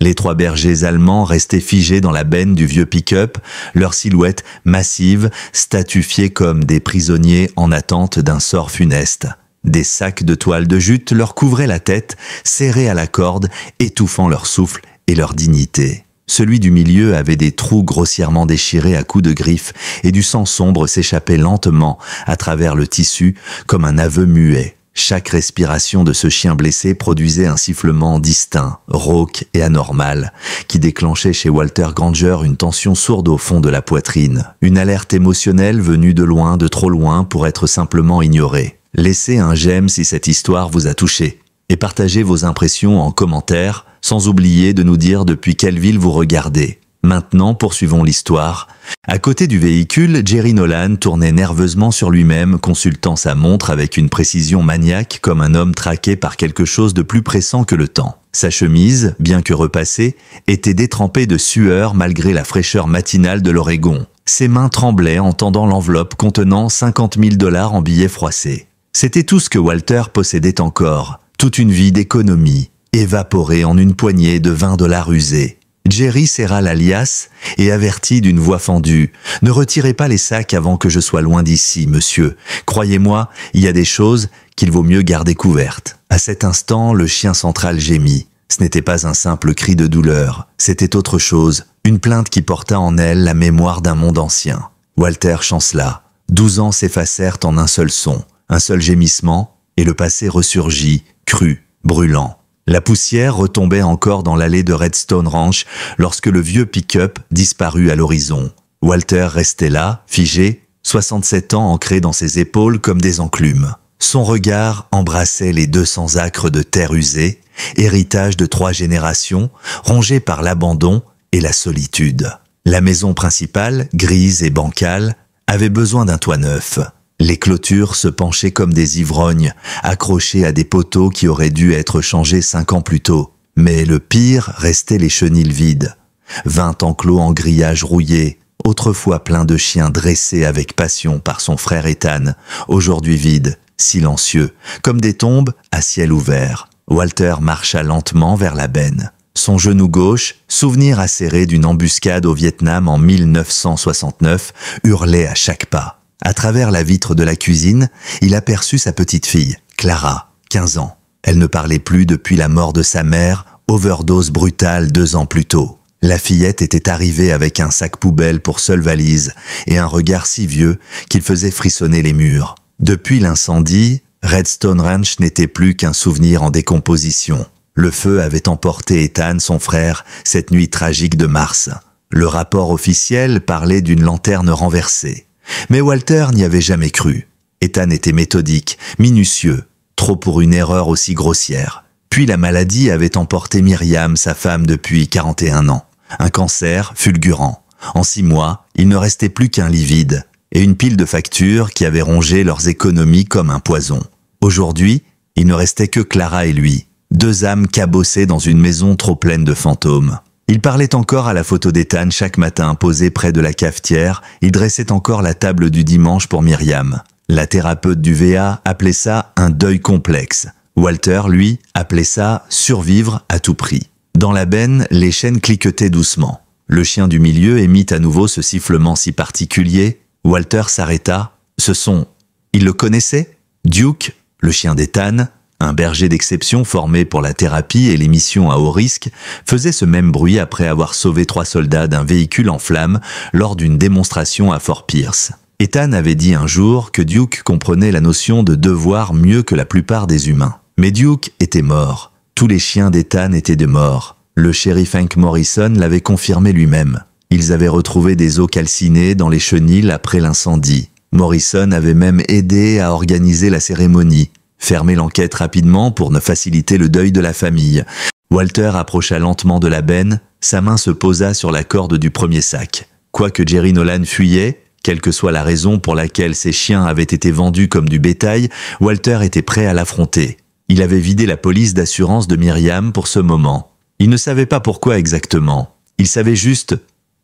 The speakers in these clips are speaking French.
Les 3 bergers allemands restaient figés dans la benne du vieux pick-up, leurs silhouettes massives, statufiées comme des prisonniers en attente d'un sort funeste. Des sacs de toile de jute leur couvraient la tête, serrés à la corde, étouffant leur souffle et leur dignité. Celui du milieu avait des trous grossièrement déchirés à coups de griffes et du sang sombre s'échappait lentement à travers le tissu comme un aveu muet. Chaque respiration de ce chien blessé produisait un sifflement distinct, rauque et anormal, qui déclenchait chez Walter Granger une tension sourde au fond de la poitrine, une alerte émotionnelle venue de loin, de trop loin pour être simplement ignorée. Laissez un j'aime si cette histoire vous a touché, et partagez vos impressions en commentaire, sans oublier de nous dire depuis quelle ville vous regardez. Maintenant, poursuivons l'histoire. À côté du véhicule, Jerry Nolan tournait nerveusement sur lui-même, consultant sa montre avec une précision maniaque comme un homme traqué par quelque chose de plus pressant que le temps. Sa chemise, bien que repassée, était détrempée de sueur malgré la fraîcheur matinale de l'Oregon. Ses mains tremblaient en tendant l'enveloppe contenant 50 000 $ en billets froissés. C'était tout ce que Walter possédait encore, toute une vie d'économie, évaporée en une poignée de 20 $ usés. Jerry serra la liasse et avertit d'une voix fendue. « Ne retirez pas les sacs avant que je sois loin d'ici, monsieur. Croyez-moi, il y a des choses qu'il vaut mieux garder couvertes. » À cet instant, le chien central gémit. Ce n'était pas un simple cri de douleur, c'était autre chose, une plainte qui porta en elle la mémoire d'un monde ancien. Walter chancela. 12 ans s'effacèrent en un seul son, un seul gémissement, et le passé ressurgit, cru, brûlant. La poussière retombait encore dans l'allée de Redstone Ranch lorsque le vieux pick-up disparut à l'horizon. Walter restait là, figé, 67 ans ancrés dans ses épaules comme des enclumes. Son regard embrassait les 200 acres de terre usée, héritage de 3 générations, rongés par l'abandon et la solitude. La maison principale, grise et bancale, avait besoin d'un toit neuf. Les clôtures se penchaient comme des ivrognes, accrochées à des poteaux qui auraient dû être changés 5 ans plus tôt. Mais le pire restait les chenils vides. 20 enclos en grillage rouillé, autrefois pleins de chiens dressés avec passion par son frère Ethan, aujourd'hui vides, silencieux, comme des tombes à ciel ouvert. Walter marcha lentement vers la benne. Son genou gauche, souvenir acéré d'une embuscade au Vietnam en 1969, hurlait à chaque pas. À travers la vitre de la cuisine, il aperçut sa petite fille, Clara, 15 ans. Elle ne parlait plus depuis la mort de sa mère, overdose brutale 2 ans plus tôt. La fillette était arrivée avec un sac poubelle pour seule valise et un regard si vieux qu'il faisait frissonner les murs. Depuis l'incendie, Redstone Ranch n'était plus qu'un souvenir en décomposition. Le feu avait emporté Ethan, son frère, cette nuit tragique de mars. Le rapport officiel parlait d'une lanterne renversée. Mais Walter n'y avait jamais cru. Ethan était méthodique, minutieux, trop pour une erreur aussi grossière. Puis la maladie avait emporté Myriam, sa femme depuis 41 ans. Un cancer fulgurant. En 6 mois, il ne restait plus qu'un lit vide et une pile de factures qui avaient rongé leurs économies comme un poison. Aujourd'hui, il ne restait que Clara et lui, 2 âmes cabossées dans une maison trop pleine de fantômes. Il parlait encore à la photo d'Ethan chaque matin posée près de la cafetière, il dressait encore la table du dimanche pour Myriam. La thérapeute du VA appelait ça un deuil complexe. Walter, lui, appelait ça survivre à tout prix. Dans la benne, les chaînes cliquetaient doucement. Le chien du milieu émit à nouveau ce sifflement si particulier. Walter s'arrêta. Ce son, il le connaissait? Duke, le chien d'Ethan, un berger d'exception formé pour la thérapie et les missions à haut risque, faisait ce même bruit après avoir sauvé 3 soldats d'un véhicule en flammes lors d'une démonstration à Fort Pierce. Ethan avait dit un jour que Duke comprenait la notion de devoir mieux que la plupart des humains. Mais Duke était mort. Tous les chiens d'Ethan étaient de morts. Le shérif Hank Morrison l'avait confirmé lui-même. Ils avaient retrouvé des os calcinés dans les chenils après l'incendie. Morrison avait même aidé à organiser la cérémonie. Fermer l'enquête rapidement pour ne faciliter le deuil de la famille. Walter approcha lentement de la benne, sa main se posa sur la corde du premier sac. Quoique Jerry Nolan fuyait, quelle que soit la raison pour laquelle ses chiens avaient été vendus comme du bétail, Walter était prêt à l'affronter. Il avait vidé la police d'assurance de Myriam pour ce moment. Il ne savait pas pourquoi exactement. Il savait juste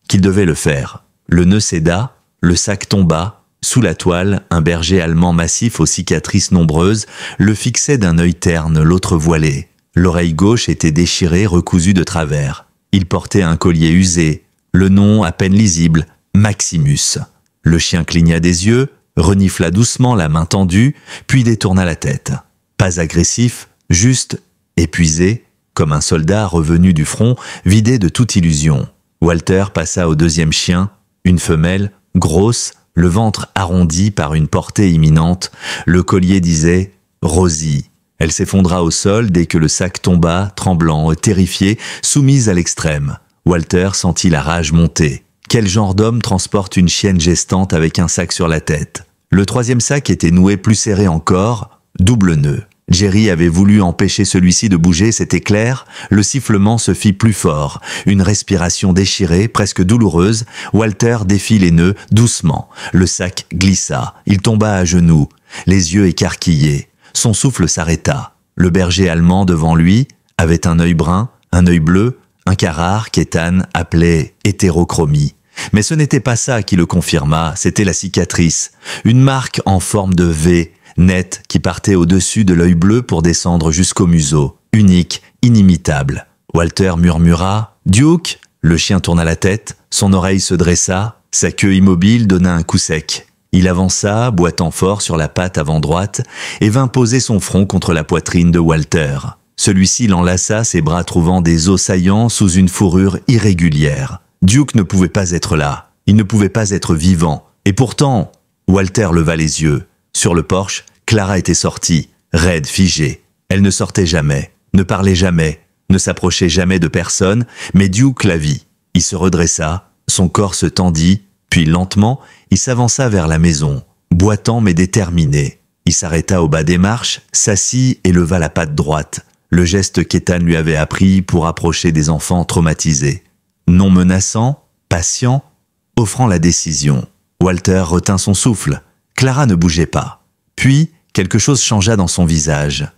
qu'il devait le faire. Le nœud céda, le sac tomba. Sous la toile, un berger allemand massif aux cicatrices nombreuses le fixait d'un œil terne, l'autre voilé. L'oreille gauche était déchirée, recousue de travers. Il portait un collier usé, le nom à peine lisible, Maximus. Le chien cligna des yeux, renifla doucement la main tendue, puis détourna la tête. Pas agressif, juste épuisé, comme un soldat revenu du front, vidé de toute illusion. Walter passa au deuxième chien, une femelle, grosse, le ventre arrondi par une portée imminente. Le collier disait « Rosie ». Elle s'effondra au sol dès que le sac tomba, tremblant, terrifié, soumise à l'extrême. Walter sentit la rage monter. Quel genre d'homme transporte une chienne gestante avec un sac sur la tête? Le troisième sac était noué plus serré encore, double nœud. Jerry avait voulu empêcher celui-ci de bouger, c'était clair. Le sifflement se fit plus fort. Une respiration déchirée, presque douloureuse. Walter défit les nœuds, doucement. Le sac glissa. Il tomba à genoux, les yeux écarquillés. Son souffle s'arrêta. Le berger allemand devant lui avait un œil brun, un œil bleu, un Carrare qu'Ethan appelait hétérochromie. Mais ce n'était pas ça qui le confirma, c'était la cicatrice. Une marque en forme de V, nette, qui partait au-dessus de l'œil bleu pour descendre jusqu'au museau. Unique, inimitable. Walter murmura « Duke !» Le chien tourna la tête, son oreille se dressa, sa queue immobile donna un coup sec. Il avança, boitant fort sur la patte avant droite, et vint poser son front contre la poitrine de Walter. Celui-ci l'enlaça, ses bras trouvant des os saillants sous une fourrure irrégulière. Duke ne pouvait pas être là, il ne pouvait pas être vivant. Et pourtant, Walter leva les yeux. Sur le porche, Clara était sortie, raide, figée. Elle ne sortait jamais, ne parlait jamais, ne s'approchait jamais de personne, mais Duke la vit. Il se redressa, son corps se tendit, puis lentement, il s'avança vers la maison, boitant mais déterminé. Il s'arrêta au bas des marches, s'assit et leva la patte droite, le geste qu'Ethan lui avait appris pour approcher des enfants traumatisés. Non menaçant, patient, offrant la décision. Walter retint son souffle. Clara ne bougeait pas. Puis, quelque chose changea dans son visage.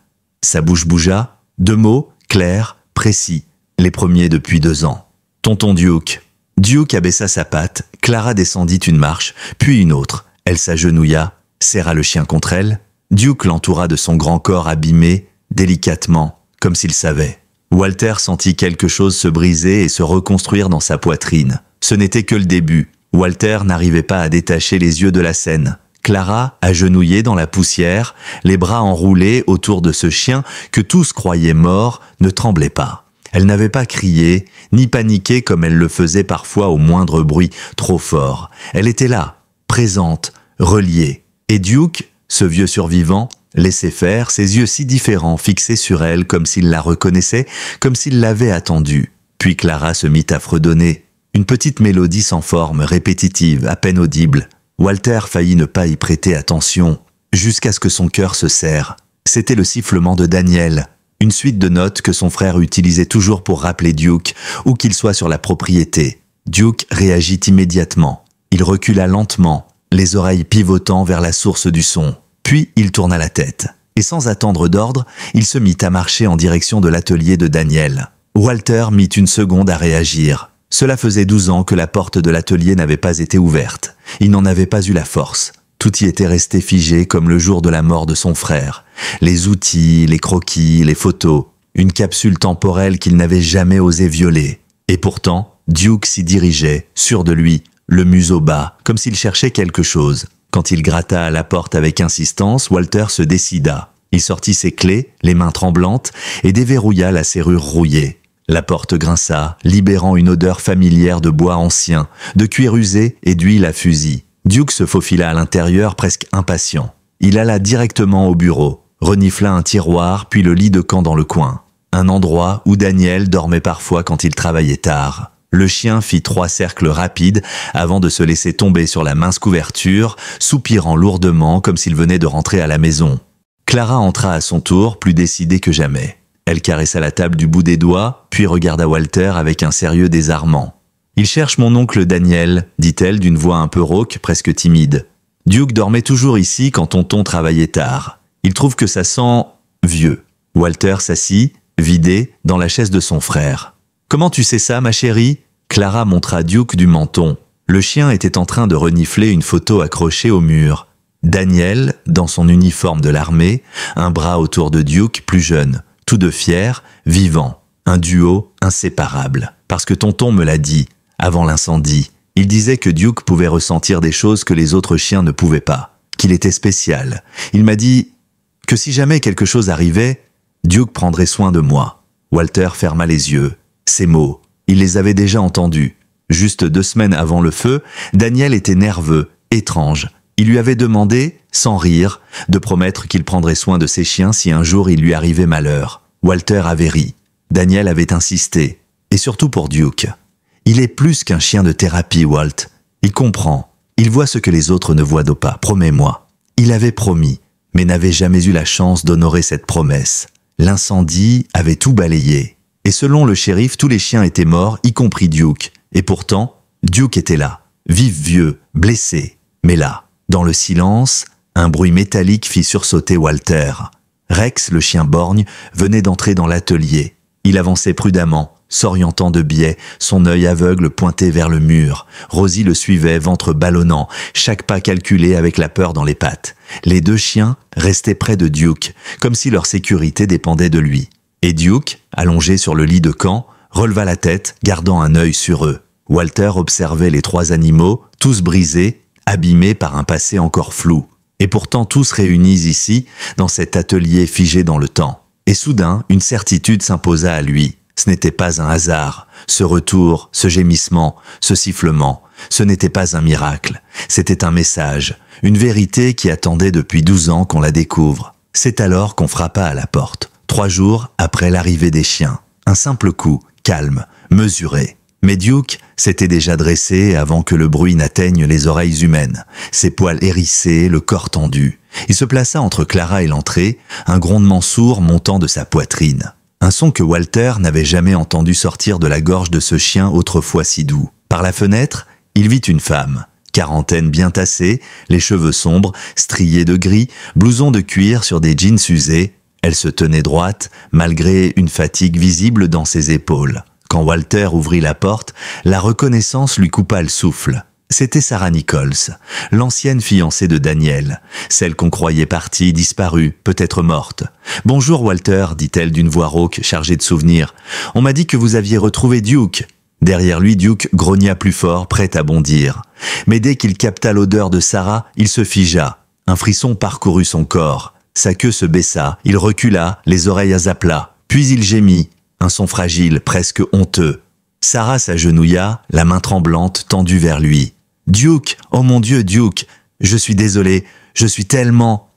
Sa bouche bougea, 2 mots, clairs, précis, les premiers depuis 2 ans. « Tonton Duke ». Duke abaissa sa patte, Clara descendit une marche, puis une autre. Elle s'agenouilla, serra le chien contre elle. Duke l'entoura de son grand corps abîmé, délicatement, comme s'il savait. Walter sentit quelque chose se briser et se reconstruire dans sa poitrine. Ce n'était que le début. Walter n'arrivait pas à détacher les yeux de la scène. Clara, agenouillée dans la poussière, les bras enroulés autour de ce chien que tous croyaient mort, ne tremblait pas. Elle n'avait pas crié, ni paniqué comme elle le faisait parfois au moindre bruit trop fort. Elle était là, présente, reliée. Et Duke, ce vieux survivant, laissait faire, ses yeux si différents fixés sur elle comme s'il la reconnaissait, comme s'il l'avait attendue. Puis Clara se mit à fredonner. Une petite mélodie sans forme, répétitive, à peine audible. Walter faillit ne pas y prêter attention, jusqu'à ce que son cœur se serre. C'était le sifflement de Daniel, une suite de notes que son frère utilisait toujours pour rappeler Duke, où qu'il soit sur la propriété. Duke réagit immédiatement. Il recula lentement, les oreilles pivotant vers la source du son. Puis il tourna la tête, et sans attendre d'ordre, il se mit à marcher en direction de l'atelier de Daniel. Walter mit une seconde à réagir. Cela faisait 12 ans que la porte de l'atelier n'avait pas été ouverte. Il n'en avait pas eu la force. Tout y était resté figé comme le jour de la mort de son frère. Les outils, les croquis, les photos. Une capsule temporelle qu'il n'avait jamais osé violer. Et pourtant, Duke s'y dirigeait, sûr de lui, le museau bas, comme s'il cherchait quelque chose. Quand il gratta à la porte avec insistance, Walter se décida. Il sortit ses clés, les mains tremblantes, et déverrouilla la serrure rouillée. La porte grinça, libérant une odeur familière de bois ancien, de cuir usé et d'huile à fusil. Duke se faufila à l'intérieur presque impatient. Il alla directement au bureau, renifla un tiroir puis le lit de camp dans le coin. Un endroit où Daniel dormait parfois quand il travaillait tard. Le chien fit 3 cercles rapides avant de se laisser tomber sur la mince couverture, soupirant lourdement comme s'il venait de rentrer à la maison. Clara entra à son tour, plus décidée que jamais. Elle caressa la table du bout des doigts, puis regarda Walter avec un sérieux désarmant. « Il cherche mon oncle Daniel », dit-elle d'une voix un peu rauque, presque timide. Duke dormait toujours ici quand tonton travaillait tard. Il trouve que ça sent vieux. Walter s'assit, vidé, dans la chaise de son frère. « Comment tu sais ça, ma chérie ?» Clara montra Duke du menton. Le chien était en train de renifler une photo accrochée au mur. Daniel, dans son uniforme de l'armée, un bras autour de Duke, plus jeune, tous deux fiers, vivants. un duo inséparable. Parce que tonton me l'a dit, avant l'incendie. Il disait que Duke pouvait ressentir des choses que les autres chiens ne pouvaient pas, qu'il était spécial. Il m'a dit que si jamais quelque chose arrivait, Duke prendrait soin de moi. Walter ferma les yeux. Ces mots, il les avait déjà entendus. Juste 2 semaines avant le feu, Daniel était nerveux, étrange. Il lui avait demandé, sans rire, de promettre qu'il prendrait soin de ses chiens si un jour il lui arrivait malheur. Walter avait ri. Daniel avait insisté. Et surtout pour Duke. Il est plus qu'un chien de thérapie, Walt. Il comprend. Il voit ce que les autres ne voient pas. Promets-moi. Il avait promis, mais n'avait jamais eu la chance d'honorer cette promesse. L'incendie avait tout balayé. Et selon le shérif, tous les chiens étaient morts, y compris Duke. Et pourtant, Duke était là, vif vieux, blessé. Mais là, dans le silence, un bruit métallique fit sursauter Walter. Rex, le chien borgne, venait d'entrer dans l'atelier. Il avançait prudemment, s'orientant de biais, son œil aveugle pointé vers le mur. Rosie le suivait, ventre ballonnant, chaque pas calculé avec la peur dans les pattes. Les 2 chiens restaient près de Duke, comme si leur sécurité dépendait de lui. Et Duke, allongé sur le lit de camp, releva la tête, gardant un œil sur eux. Walter observait les 3 animaux, tous brisés, abîmés par un passé encore flou. Et pourtant tous réunis ici, dans cet atelier figé dans le temps. Et soudain, une certitude s'imposa à lui. Ce n'était pas un hasard. Ce retour, ce gémissement, ce sifflement, ce n'était pas un miracle. C'était un message, une vérité qui attendait depuis 12 ans qu'on la découvre. C'est alors qu'on frappa à la porte, 3 jours après l'arrivée des chiens. Un simple coup, calme, mesuré. Mais Duke s'était déjà dressé avant que le bruit n'atteigne les oreilles humaines. Ses poils hérissés, le corps tendu. Il se plaça entre Clara et l'entrée, un grondement sourd montant de sa poitrine. Un son que Walter n'avait jamais entendu sortir de la gorge de ce chien autrefois si doux. Par la fenêtre, il vit une femme. Quarantaine bien tassée, les cheveux sombres, striés de gris, blouson de cuir sur des jeans usés. Elle se tenait droite, malgré une fatigue visible dans ses épaules. Quand Walter ouvrit la porte, la reconnaissance lui coupa le souffle. C'était Sarah Nichols, l'ancienne fiancée de Daniel, celle qu'on croyait partie, disparue, peut-être morte. « Bonjour Walter », dit-elle d'une voix rauque, chargée de souvenirs. « On m'a dit que vous aviez retrouvé Duke. » Derrière lui, Duke grogna plus fort, prêt à bondir. Mais dès qu'il capta l'odeur de Sarah, il se figea. Un frisson parcourut son corps. Sa queue se baissa, il recula, les oreilles à plat. Puis il gémit, un son fragile, presque honteux. Sarah s'agenouilla, la main tremblante tendue vers lui. « Duke, oh mon Dieu, Duke, je suis désolé, je suis tellement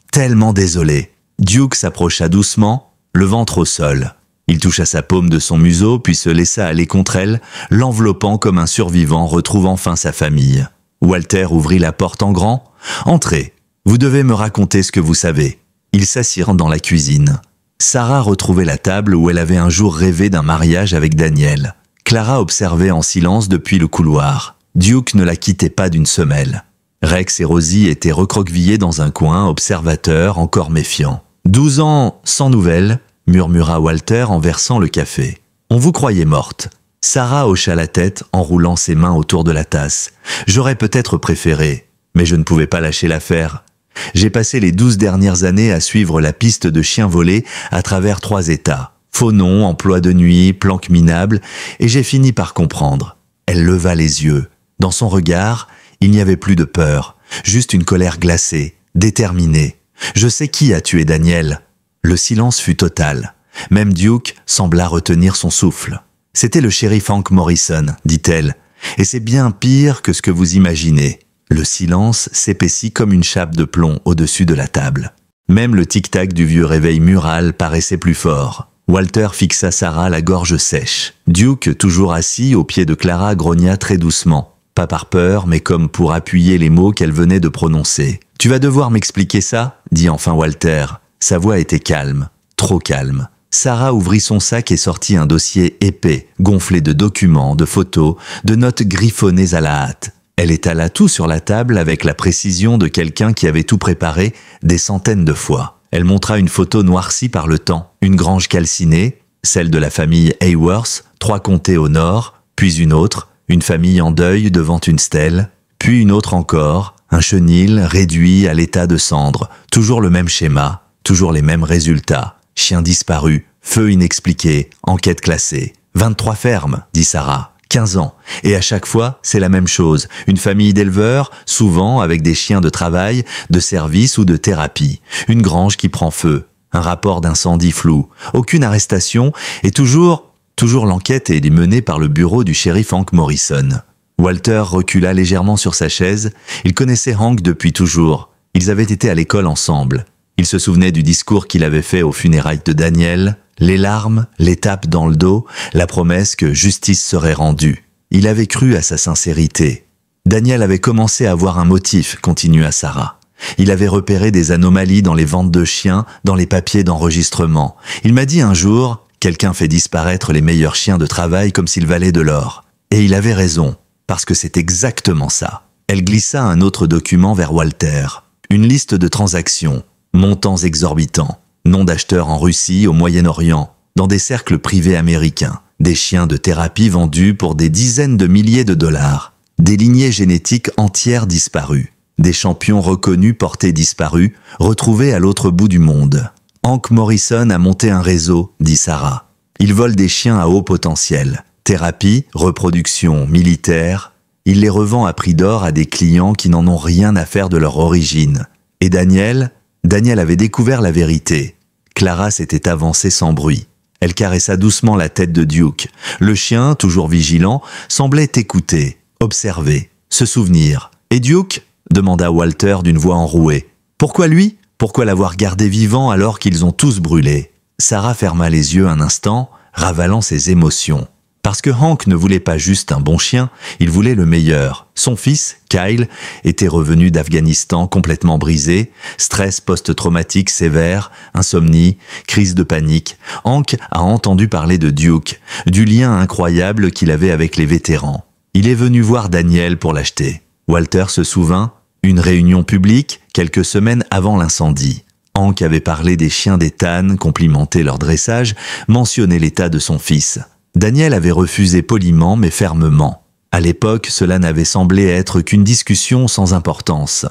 désolé. » Duke s'approcha doucement, le ventre au sol. Il toucha sa paume de son museau, puis se laissa aller contre elle, l'enveloppant comme un survivant retrouve enfin sa famille. Walter ouvrit la porte en grand. « Entrez, vous devez me raconter ce que vous savez. » Ils s'assirent dans la cuisine. Sarah retrouvait la table où elle avait un jour rêvé d'un mariage avec Daniel. Clara observait en silence depuis le couloir. Duke ne la quittait pas d'une semelle. Rex et Rosie étaient recroquevillés dans un coin, observateurs, encore méfiants. « 12 ans sans nouvelles », murmura Walter en versant le café. « On vous croyait morte. » Sarah hocha la tête en roulant ses mains autour de la tasse. « J'aurais peut-être préféré, mais je ne pouvais pas lâcher l'affaire. J'ai passé les 12 dernières années à suivre la piste de chiens volés à travers 3 États. Faux noms, emploi de nuit, planques minables, et j'ai fini par comprendre. » Elle leva les yeux. Dans son regard, il n'y avait plus de peur, juste une colère glacée, déterminée. « Je sais qui a tué Daniel. » Le silence fut total. Même Duke sembla retenir son souffle. « C'était le shérif Hank Morrison, dit-elle. Et c'est bien pire que ce que vous imaginez. » Le silence s'épaissit comme une chape de plomb au-dessus de la table. Même le tic-tac du vieux réveil mural paraissait plus fort. Walter fixa Sarah la gorge sèche. Duke, toujours assis au pied de Clara, grogna très doucement. Pas par peur, mais comme pour appuyer les mots qu'elle venait de prononcer. « Tu vas devoir m'expliquer ça ?» dit enfin Walter. Sa voix était calme, trop calme. Sarah ouvrit son sac et sortit un dossier épais, gonflé de documents, de photos, de notes griffonnées à la hâte. Elle étala tout sur la table avec la précision de quelqu'un qui avait tout préparé des centaines de fois. Elle montra une photo noircie par le temps, une grange calcinée, celle de la famille Hayworth, 3 comtés au nord, puis une autre, une famille en deuil devant une stèle, puis une autre encore, un chenil réduit à l'état de cendre, toujours le même schéma, toujours les mêmes résultats, chien disparu, Feu inexpliqué, enquête classée. 23 fermes, dit Sarah. 15 ans. Et à chaque fois, c'est la même chose. Une famille d'éleveurs, souvent avec des chiens de travail, de service ou de thérapie. Une grange qui prend feu. Un rapport d'incendie flou. Aucune arrestation et toujours l'enquête est menée par le bureau du shérif Hank Morrison. Walter recula légèrement sur sa chaise. Il connaissait Hank depuis toujours. Ils avaient été à l'école ensemble. Il se souvenait du discours qu'il avait fait aux funérailles de Daniel. Les larmes, les tapes dans le dos, la promesse que justice serait rendue. Il avait cru à sa sincérité. Daniel avait commencé à avoir un motif, continua Sarah. Il avait repéré des anomalies dans les ventes de chiens, dans les papiers d'enregistrement. Il m'a dit un jour, quelqu'un fait disparaître les meilleurs chiens de travail comme s'ils valaient de l'or. Et il avait raison, parce que c'est exactement ça. Elle glissa un autre document vers Walter. Une liste de transactions, montants exorbitants. Nom d'acheteurs en Russie, au Moyen-Orient, dans des cercles privés américains, des chiens de thérapie vendus pour des dizaines de milliers de dollars, des lignées génétiques entières disparues, des champions reconnus portés disparus, retrouvés à l'autre bout du monde. Hank Morrison a monté un réseau, dit Sarah. Il vole des chiens à haut potentiel, thérapie, reproduction, militaire. Il les revend à prix d'or à des clients qui n'en ont rien à faire de leur origine. Et Daniel avait découvert la vérité. Clara s'était avancée sans bruit. Elle caressa doucement la tête de Duke. Le chien, toujours vigilant, semblait écouter, observer, se souvenir. « Et Duke ?» demanda Walter d'une voix enrouée. « Pourquoi lui ? Pourquoi l'avoir gardé vivant alors qu'ils ont tous brûlé ?» Sarah ferma les yeux un instant, ravalant ses émotions. Parce que Hank ne voulait pas juste un bon chien, il voulait le meilleur. Son fils, Kyle, était revenu d'Afghanistan complètement brisé, stress post-traumatique sévère, insomnie, crise de panique. Hank a entendu parler de Duke, du lien incroyable qu'il avait avec les vétérans. Il est venu voir Daniel pour l'acheter. Walter se souvint, une réunion publique, quelques semaines avant l'incendie. Hank avait parlé des chiens des Tannes, complimenté leur dressage, mentionné l'état de son fils. Daniel avait refusé poliment mais fermement. À l'époque, cela n'avait semblé être qu'une discussion sans importance.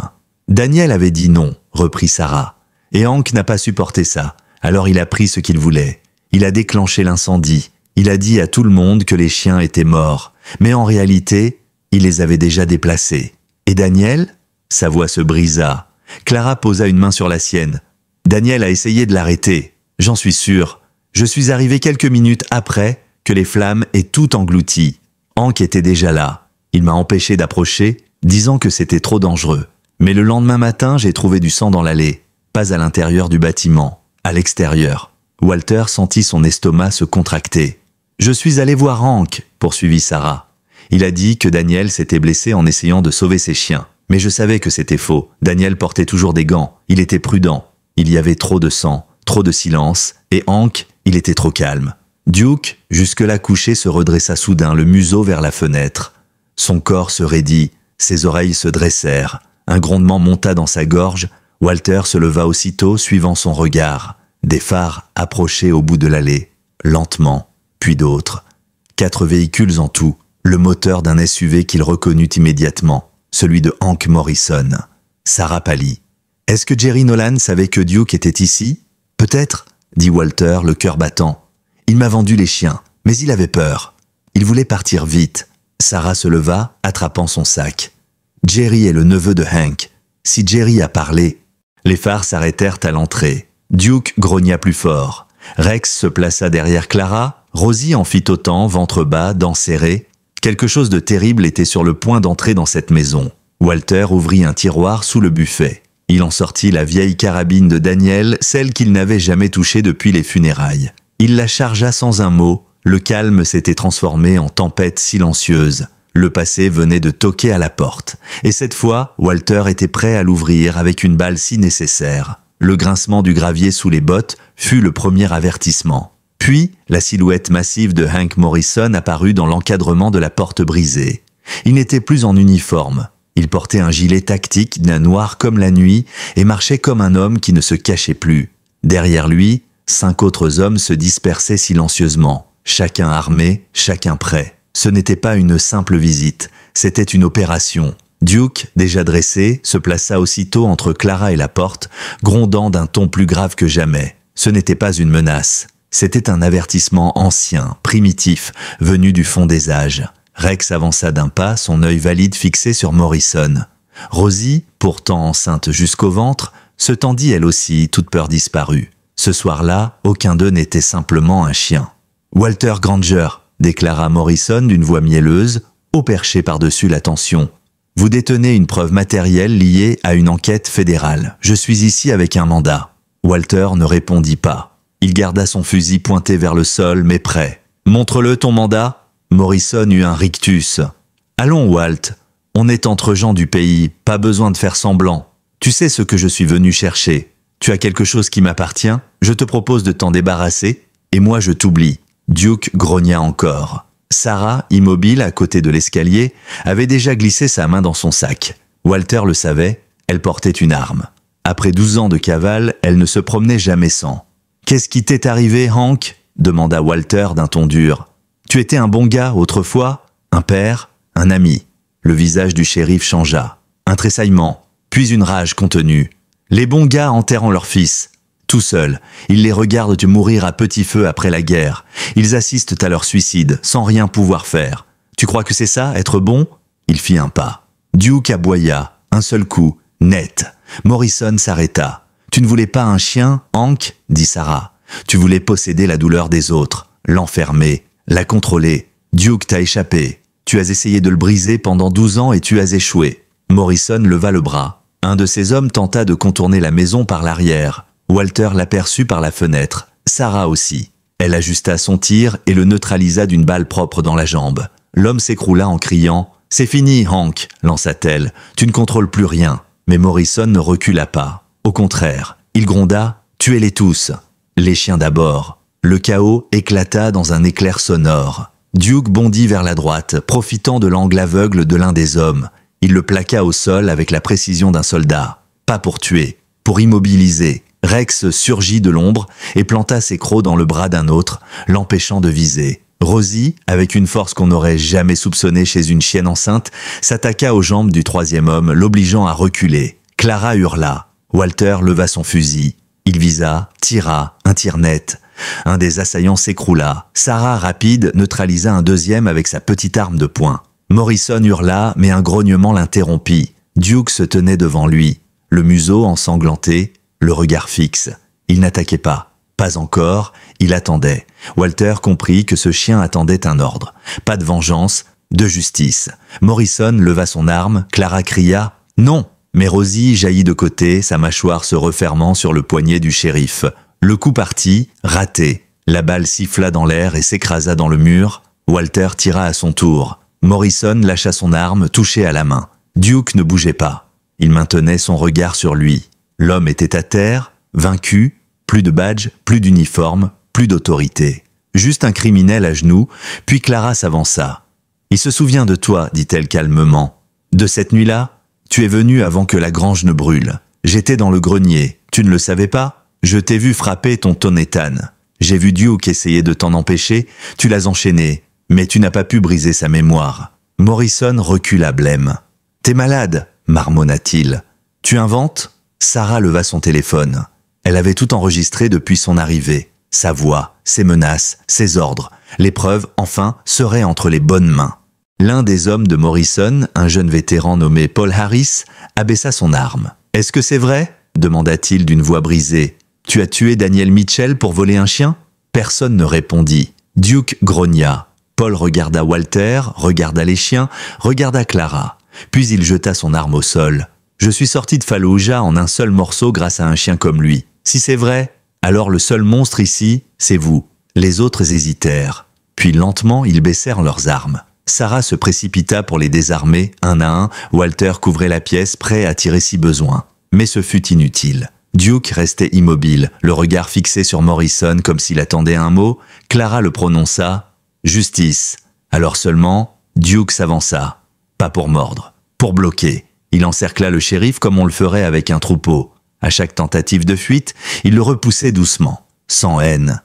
Daniel avait dit non, reprit Sarah. Et Hank n'a pas supporté ça. Alors il a pris ce qu'il voulait. Il a déclenché l'incendie. Il a dit à tout le monde que les chiens étaient morts. Mais en réalité, il les avait déjà déplacés. Et Daniel ? Sa voix se brisa. Clara posa une main sur la sienne. Daniel a essayé de l'arrêter. J'en suis sûr. Je suis arrivé quelques minutes après que les flammes aient tout englouti. Hank était déjà là. Il m'a empêché d'approcher, disant que c'était trop dangereux. Mais le lendemain matin, j'ai trouvé du sang dans l'allée. Pas à l'intérieur du bâtiment, à l'extérieur. Walter sentit son estomac se contracter. « Je suis allé voir Hank », poursuivit Sarah. Il a dit que Daniel s'était blessé en essayant de sauver ses chiens. Mais je savais que c'était faux. Daniel portait toujours des gants. Il était prudent. Il y avait trop de sang, trop de silence. Et Hank, il était trop calme. Duke, jusque-là couché, se redressa soudain, le museau vers la fenêtre. Son corps se raidit, ses oreilles se dressèrent. Un grondement monta dans sa gorge. Walter se leva aussitôt, suivant son regard. Des phares approchaient au bout de l'allée, lentement, puis d'autres. 4 véhicules en tout, le moteur d'un SUV qu'il reconnut immédiatement, celui de Hank Morrison. Sarah pâlit. Est-ce que Jerry Nolan savait que Duke était ici ? Peut-être, dit Walter, le cœur battant. Il m'a vendu les chiens, mais il avait peur. Il voulait partir vite. Sarah se leva, attrapant son sac. Jerry est le neveu de Hank. Si Jerry a parlé... Les phares s'arrêtèrent à l'entrée. Duke grogna plus fort. Rex se plaça derrière Clara. Rosie en fit autant, ventre bas, dents serrées. Quelque chose de terrible était sur le point d'entrer dans cette maison. Walter ouvrit un tiroir sous le buffet. Il en sortit la vieille carabine de Daniel, celle qu'il n'avait jamais touchée depuis les funérailles. Il la chargea sans un mot. Le calme s'était transformé en tempête silencieuse. Le passé venait de toquer à la porte. Et cette fois, Walter était prêt à l'ouvrir avec une balle si nécessaire. Le grincement du gravier sous les bottes fut le premier avertissement. Puis, la silhouette massive de Hank Morrison apparut dans l'encadrement de la porte brisée. Il n'était plus en uniforme. Il portait un gilet tactique d'un noir comme la nuit et marchait comme un homme qui ne se cachait plus. Derrière lui, 5 autres hommes se dispersaient silencieusement, chacun armé, chacun prêt. Ce n'était pas une simple visite, c'était une opération. Duke, déjà dressé, se plaça aussitôt entre Clara et la porte, grondant d'un ton plus grave que jamais. Ce n'était pas une menace, C'était un avertissement ancien, primitif, venu du fond des âges. Rex avança d'un pas, son œil valide fixé sur Morrison. Rosie, pourtant enceinte jusqu'au ventre, se tendit elle aussi, toute peur disparue. Ce soir-là, aucun d'eux n'était simplement un chien. « Walter Granger », déclara Morrison d'une voix mielleuse, au perché par-dessus la tension. « Vous détenez une preuve matérielle liée à une enquête fédérale. Je suis ici avec un mandat. » Walter ne répondit pas. Il garda son fusil pointé vers le sol, mais prêt. « Montre-le ton mandat !» Morrison eut un rictus. « Allons, Walt, on est entre gens du pays, pas besoin de faire semblant. Tu sais ce que je suis venu chercher. Tu as quelque chose qui m'appartient, je te propose de t'en débarrasser, et moi je t'oublie. » Duke grogna encore. Sarah, immobile à côté de l'escalier, avait déjà glissé sa main dans son sac. Walter le savait, elle portait une arme. Après 12 ans de cavale, elle ne se promenait jamais sans. « Qu'est-ce qui t'est arrivé, Hank ?» demanda Walter d'un ton dur. « Tu étais un bon gars autrefois, un père, un ami. » Le visage du shérif changea. Un tressaillement, puis une rage contenue. Les bons gars enterrant leurs fils. Tout seuls, ils les regardent mourir à petit feu après la guerre. Ils assistent à leur suicide, sans rien pouvoir faire. Tu crois que c'est ça, être bon ? Il fit un pas. Duke aboya, un seul coup, net. Morrison s'arrêta. Tu ne voulais pas un chien, Hank ? Dit Sarah. Tu voulais posséder la douleur des autres, l'enfermer, la contrôler. Duke t'a échappé. Tu as essayé de le briser pendant 12 ans et tu as échoué. Morrison leva le bras. Un de ses hommes tenta de contourner la maison par l'arrière. Walter l'aperçut par la fenêtre. Sarah aussi. Elle ajusta son tir et le neutralisa d'une balle propre dans la jambe. L'homme s'écroula en criant « C'est fini, Hank !» lança-t-elle. « Tu ne contrôles plus rien. » Mais Morrison ne recula pas. Au contraire, il gronda « Tuez-les tous !» Les chiens d'abord. Le chaos éclata dans un éclair sonore. Duke bondit vers la droite, profitant de l'angle aveugle de l'un des hommes. Il le plaqua au sol avec la précision d'un soldat. Pas pour tuer, pour immobiliser. Rex surgit de l'ombre et planta ses crocs dans le bras d'un autre, l'empêchant de viser. Rosie, avec une force qu'on n'aurait jamais soupçonnée chez une chienne enceinte, s'attaqua aux jambes du troisième homme, l'obligeant à reculer. Clara hurla. Walter leva son fusil. Il visa, tira, un tir net. Un des assaillants s'écroula. Sarah, rapide, neutralisa un deuxième avec sa petite arme de poing. Morrison hurla, mais un grognement l'interrompit. Duke se tenait devant lui, le museau ensanglanté, le regard fixe. Il n'attaquait pas. Pas encore, il attendait. Walter comprit que ce chien attendait un ordre. Pas de vengeance, de justice. Morrison leva son arme, Clara cria « Non !» Mais Rosie jaillit de côté, sa mâchoire se refermant sur le poignet du shérif. Le coup partit, raté. La balle siffla dans l'air et s'écrasa dans le mur. Walter tira à son tour. Morrison lâcha son arme, touché à la main. Duke ne bougeait pas. Il maintenait son regard sur lui. L'homme était à terre, vaincu, plus de badge, plus d'uniforme, plus d'autorité. Juste un criminel à genoux, puis Clara s'avança. « Il se souvient de toi, dit-elle calmement. De cette nuit-là, tu es venu avant que la grange ne brûle. J'étais dans le grenier, tu ne le savais pas ? Je t'ai vu frapper ton Tonethan. J'ai vu Duke essayer de t'en empêcher, tu l'as enchaîné, mais tu n'as pas pu briser sa mémoire. » Morrison recula blême. « T'es malade, marmonna-t-il. Tu inventes ?» Sarah leva son téléphone. Elle avait tout enregistré depuis son arrivée. Sa voix, ses menaces, ses ordres. Les preuves, enfin, seraient entre les bonnes mains. L'un des hommes de Morrison, un jeune vétéran nommé Paul Harris, abaissa son arme. « Est-ce que c'est vrai ?» demanda-t-il d'une voix brisée. « Tu as tué Daniel Mitchell pour voler un chien ?» Personne ne répondit. Duke grogna. Paul regarda Walter, regarda les chiens, regarda Clara. Puis il jeta son arme au sol. « Je suis sorti de Fallujah en un seul morceau grâce à un chien comme lui. Si c'est vrai, alors le seul monstre ici, c'est vous. » Les autres hésitèrent. Puis lentement, ils baissèrent leurs armes. Sarah se précipita pour les désarmer, un à un. Walter couvrait la pièce, prêt à tirer si besoin. Mais ce fut inutile. Duke restait immobile, le regard fixé sur Morrison comme s'il attendait un mot. Clara le prononça. « Justice !» Alors seulement, Duke s'avança. Pas pour mordre, pour bloquer. Il encercla le shérif comme on le ferait avec un troupeau. À chaque tentative de fuite, il le repoussait doucement, sans haine,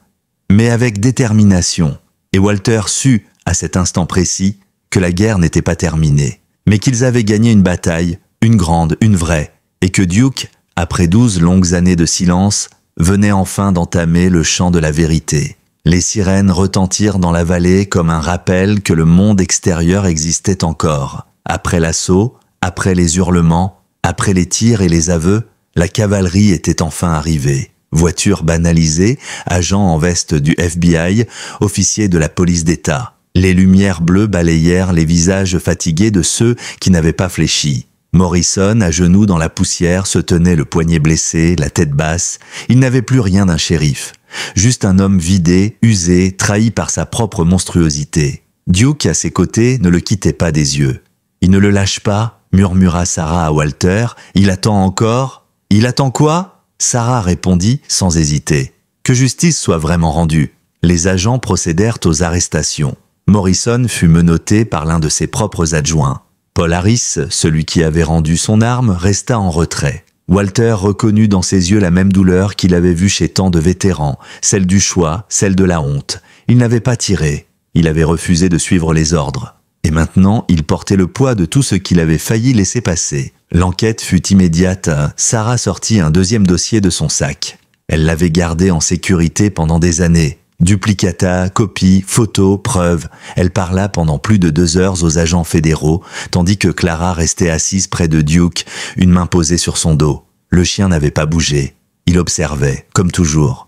mais avec détermination. Et Walter sut, à cet instant précis, que la guerre n'était pas terminée, mais qu'ils avaient gagné une bataille, une grande, une vraie, et que Duke, après 12 longues années de silence, venait enfin d'entamer le chant de la vérité. Les sirènes retentirent dans la vallée comme un rappel que le monde extérieur existait encore. Après l'assaut, après les hurlements, après les tirs et les aveux, la cavalerie était enfin arrivée. Voitures banalisées, agents en veste du FBI, officiers de la police d'État. Les lumières bleues balayèrent les visages fatigués de ceux qui n'avaient pas fléchi. Morrison, à genoux dans la poussière, se tenait le poignet blessé, la tête basse. Il n'avait plus rien d'un shérif. Juste un homme vidé, usé, trahi par sa propre monstruosité. Duke, à ses côtés, ne le quittait pas des yeux. « Il ne le lâche pas », murmura Sarah à Walter. « Il attend encore ?»« Il attend quoi ?» Sarah répondit sans hésiter. « Que justice soit vraiment rendue. » Les agents procédèrent aux arrestations. Morrison fut menotté par l'un de ses propres adjoints. Paul Harris, celui qui avait rendu son arme, resta en retrait. Walter reconnut dans ses yeux la même douleur qu'il avait vue chez tant de vétérans, celle du choix, celle de la honte. Il n'avait pas tiré. Il avait refusé de suivre les ordres. Et maintenant, il portait le poids de tout ce qu'il avait failli laisser passer. L'enquête fut immédiate. Sarah sortit un deuxième dossier de son sac. Elle l'avait gardé en sécurité pendant des années. Duplicata, copies, photos, preuves. Elle parla pendant plus de 2 heures aux agents fédéraux, tandis que Clara restait assise près de Duke, une main posée sur son dos. Le chien n'avait pas bougé. Il observait, comme toujours.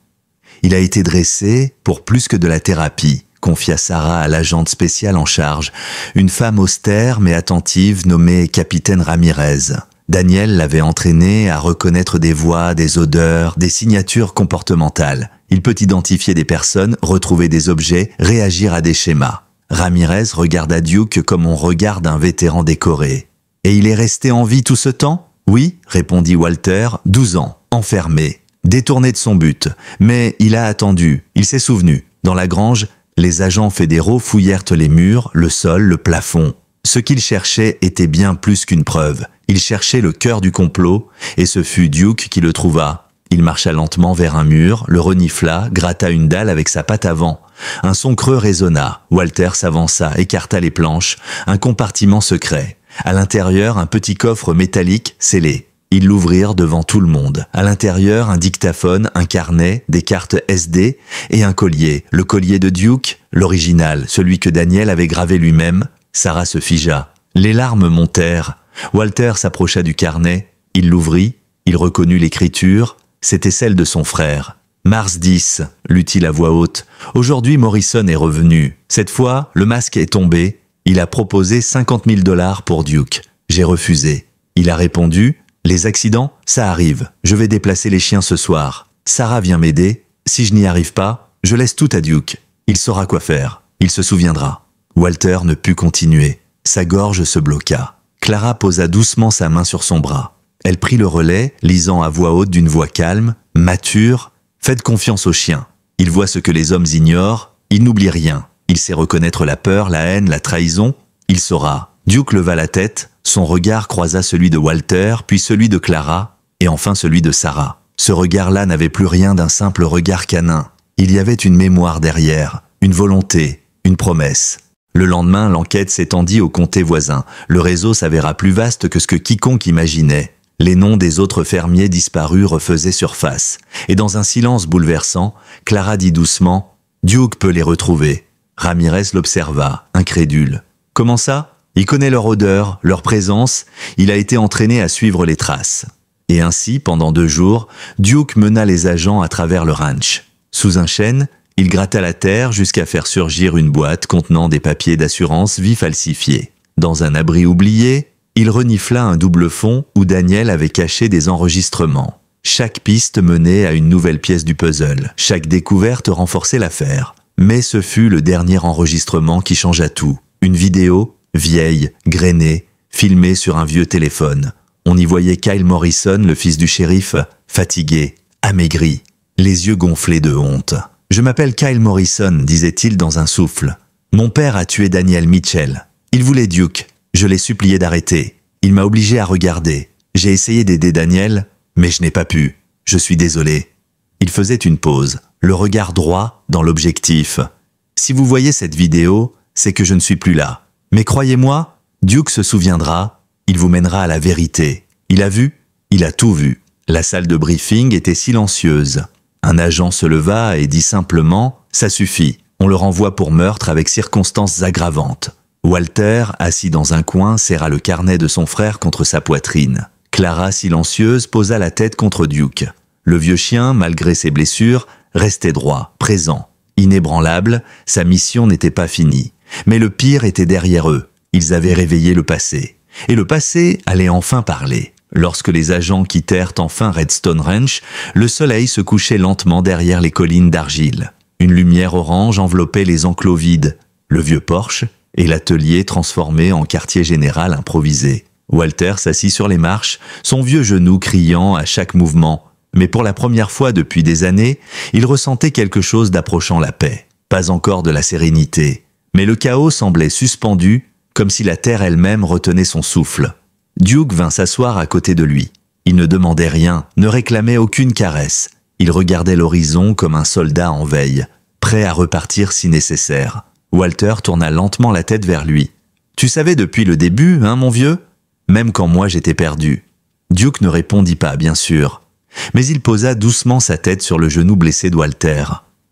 Il a été dressé pour plus que de la thérapie, confia Sarah à l'agente spéciale en charge, une femme austère mais attentive nommée Capitaine Ramirez. Daniel l'avait entraîné à reconnaître des voix, des odeurs, des signatures comportementales. Il peut identifier des personnes, retrouver des objets, réagir à des schémas. Ramirez regarda Duke comme on regarde un vétéran décoré. « Et il est resté en vie tout ce temps ?»« Oui, » répondit Walter, 12 ans, enfermé, détourné de son but. Mais il a attendu, il s'est souvenu. Dans la grange, les agents fédéraux fouillèrent les murs, le sol, le plafond. Ce qu'ils cherchaient était bien plus qu'une preuve. Ils cherchaient le cœur du complot, et ce fut Duke qui le trouva. Il marcha lentement vers un mur, le renifla, gratta une dalle avec sa patte avant. Un son creux résonna. Walter s'avança, écarta les planches. Un compartiment secret. À l'intérieur, un petit coffre métallique scellé. Ils l'ouvrirent devant tout le monde. À l'intérieur, un dictaphone, un carnet, des cartes SD et un collier. Le collier de Duke, l'original, celui que Daniel avait gravé lui-même. Sarah se figea. Les larmes montèrent. Walter s'approcha du carnet. Il l'ouvrit. Il reconnut l'écriture. C'était celle de son frère. « Mars 10, lut-il à voix haute. Aujourd'hui, Morrison est revenu. Cette fois, le masque est tombé. Il a proposé 50 000 $ pour Duke. J'ai refusé. Il a répondu « Les accidents, ça arrive. Je vais déplacer les chiens ce soir. Sarah vient m'aider. Si je n'y arrive pas, je laisse tout à Duke. Il saura quoi faire. Il se souviendra. » Walter ne put continuer. Sa gorge se bloqua. Clara posa doucement sa main sur son bras. Elle prit le relais, lisant à voix haute d'une voix calme, mature. « Faites confiance au chien. Il voit ce que les hommes ignorent. Il n'oublie rien. Il sait reconnaître la peur, la haine, la trahison. Il saura. » Duke leva la tête. Son regard croisa celui de Walter, puis celui de Clara, et enfin celui de Sarah. Ce regard-là n'avait plus rien d'un simple regard canin. Il y avait une mémoire derrière, une volonté, une promesse. Le lendemain, l'enquête s'étendit au comté voisin. Le réseau s'avéra plus vaste que ce que quiconque imaginait. Les noms des autres fermiers disparus refaisaient surface. Et dans un silence bouleversant, Clara dit doucement « Duke peut les retrouver ». Ramirez l'observa, incrédule. « Comment ça ? Il connaît leur odeur, leur présence. Il a été entraîné à suivre les traces. » Et ainsi, pendant 2 jours, Duke mena les agents à travers le ranch. Sous un chêne, il gratta la terre jusqu'à faire surgir une boîte contenant des papiers d'assurance vie falsifiés. Dans un abri oublié, il renifla un double fond où Daniel avait caché des enregistrements. Chaque piste menait à une nouvelle pièce du puzzle. Chaque découverte renforçait l'affaire. Mais ce fut le dernier enregistrement qui changea tout. Une vidéo, vieille, grainée, filmée sur un vieux téléphone. On y voyait Kyle Morrison, le fils du shérif, fatigué, amaigri, les yeux gonflés de honte. « Je m'appelle Kyle Morrison, disait-il dans un souffle. Mon père a tué Daniel Mitchell. Il voulait Duke. Je l'ai supplié d'arrêter. Il m'a obligé à regarder. J'ai essayé d'aider Daniel, mais je n'ai pas pu. Je suis désolé. » Il faisait une pause, le regard droit dans l'objectif. « Si vous voyez cette vidéo, c'est que je ne suis plus là. Mais croyez-moi, Duke se souviendra. Il vous mènera à la vérité. Il a vu, il a tout vu. » La salle de briefing était silencieuse. Un agent se leva et dit simplement « Ça suffit, on le renvoie pour meurtre avec circonstances aggravantes ». Walter, assis dans un coin, serra le carnet de son frère contre sa poitrine. Clara, silencieuse, posa la tête contre Duke. Le vieux chien, malgré ses blessures, restait droit, présent. Inébranlable, sa mission n'était pas finie. Mais le pire était derrière eux. Ils avaient réveillé le passé. Et le passé allait enfin parler. Lorsque les agents quittèrent enfin Redstone Ranch, le soleil se couchait lentement derrière les collines d'argile. Une lumière orange enveloppait les enclos vides, le vieux porche et l'atelier transformé en quartier général improvisé. Walter s'assit sur les marches, son vieux genou criant à chaque mouvement. Mais pour la première fois depuis des années, il ressentait quelque chose d'approchant la paix. Pas encore de la sérénité, mais le chaos semblait suspendu, comme si la terre elle-même retenait son souffle. Duke vint s'asseoir à côté de lui. Il ne demandait rien, ne réclamait aucune caresse. Il regardait l'horizon comme un soldat en veille, prêt à repartir si nécessaire. Walter tourna lentement la tête vers lui. « Tu savais depuis le début, hein, mon vieux ? Même quand moi j'étais perdu. » Duke ne répondit pas, bien sûr. Mais il posa doucement sa tête sur le genou blessé de Walter.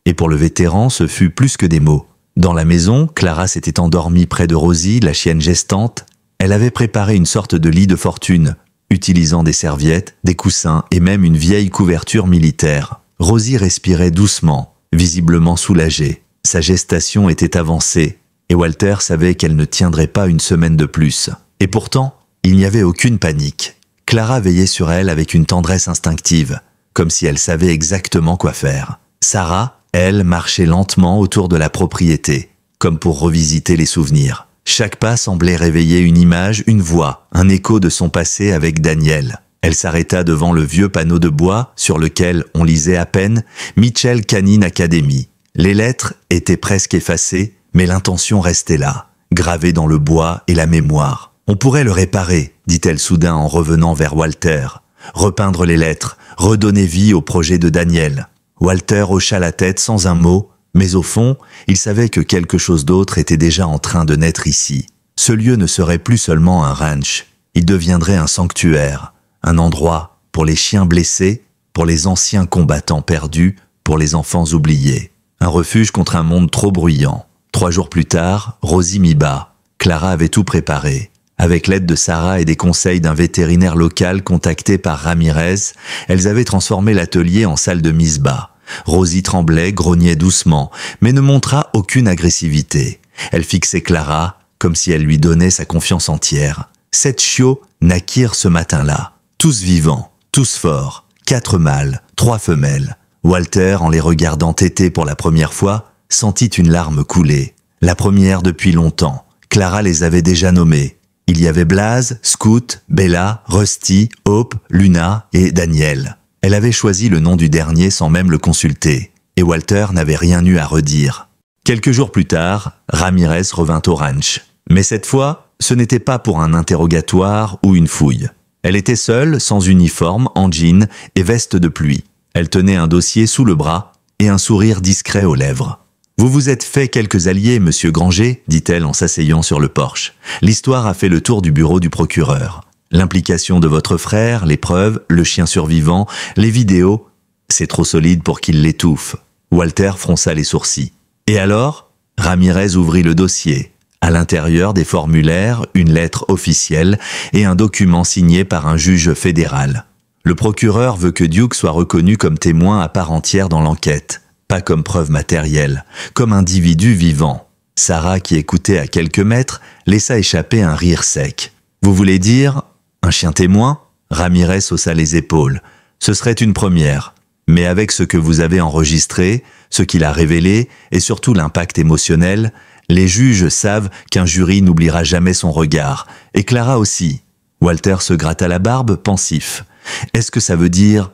Et pour le vétéran, ce fut plus que des mots. Dans la maison, Clara s'était endormie près de Rosie, la chienne gestante. Elle avait préparé une sorte de lit de fortune, utilisant des serviettes, des coussins et même une vieille couverture militaire. Rosie respirait doucement, visiblement soulagée. Sa gestation était avancée, et Walter savait qu'elle ne tiendrait pas une semaine de plus. Et pourtant, il n'y avait aucune panique. Clara veillait sur elle avec une tendresse instinctive, comme si elle savait exactement quoi faire. Sarah, elle, marchait lentement autour de la propriété, comme pour revisiter les souvenirs. Chaque pas semblait réveiller une image, une voix, un écho de son passé avec Daniel. Elle s'arrêta devant le vieux panneau de bois sur lequel on lisait à peine « Mitchell Canine Academy ». Les lettres étaient presque effacées, mais l'intention restait là, gravée dans le bois et la mémoire. « On pourrait le réparer », dit-elle soudain en revenant vers Walter. « Repeindre les lettres, redonner vie au projet de Daniel. » Walter hocha la tête sans un mot, mais au fond, il savait que quelque chose d'autre était déjà en train de naître ici. Ce lieu ne serait plus seulement un ranch, il deviendrait un sanctuaire, un endroit pour les chiens blessés, pour les anciens combattants perdus, pour les enfants oubliés. Un refuge contre un monde trop bruyant. 3 jours plus tard, Rosie mit bas. Clara avait tout préparé. Avec l'aide de Sarah et des conseils d'un vétérinaire local contacté par Ramirez, elles avaient transformé l'atelier en salle de mise bas. Rosie tremblait, grognait doucement, mais ne montra aucune agressivité. Elle fixait Clara, comme si elle lui donnait sa confiance entière. 7 chiots naquirent ce matin-là. Tous vivants, tous forts. 4 mâles, 3 femelles. Walter, en les regardant téter pour la première fois, sentit une larme couler. La première depuis longtemps. Clara les avait déjà nommés. Il y avait Blaze, Scout, Bella, Rusty, Hope, Luna et Daniel. Elle avait choisi le nom du dernier sans même le consulter, et Walter n'avait rien eu à redire. Quelques jours plus tard, Ramirez revint au ranch. Mais cette fois, ce n'était pas pour un interrogatoire ou une fouille. Elle était seule, sans uniforme, en jean et veste de pluie. Elle tenait un dossier sous le bras et un sourire discret aux lèvres. « Vous vous êtes fait quelques alliés, monsieur Granger », dit-elle en s'asseyant sur le porche. « L'histoire a fait le tour du bureau du procureur. L'implication de votre frère, les preuves, le chien survivant, les vidéos, c'est trop solide pour qu'il l'étouffe. » Walter fronça les sourcils. « Et alors ?» Ramirez ouvrit le dossier. À l'intérieur des formulaires, une lettre officielle et un document signé par un juge fédéral. Le procureur veut que Duke soit reconnu comme témoin à part entière dans l'enquête, pas comme preuve matérielle, comme individu vivant. Sarah, qui écoutait à quelques mètres, laissa échapper un rire sec. « Vous voulez dire un chien témoin ?» Ramirez haussa les épaules. « Ce serait une première. Mais avec ce que vous avez enregistré, ce qu'il a révélé, et surtout l'impact émotionnel, les juges savent qu'un jury n'oubliera jamais son regard, et Clara aussi. » Walter se gratta la barbe, pensif. « Est-ce que ça veut dire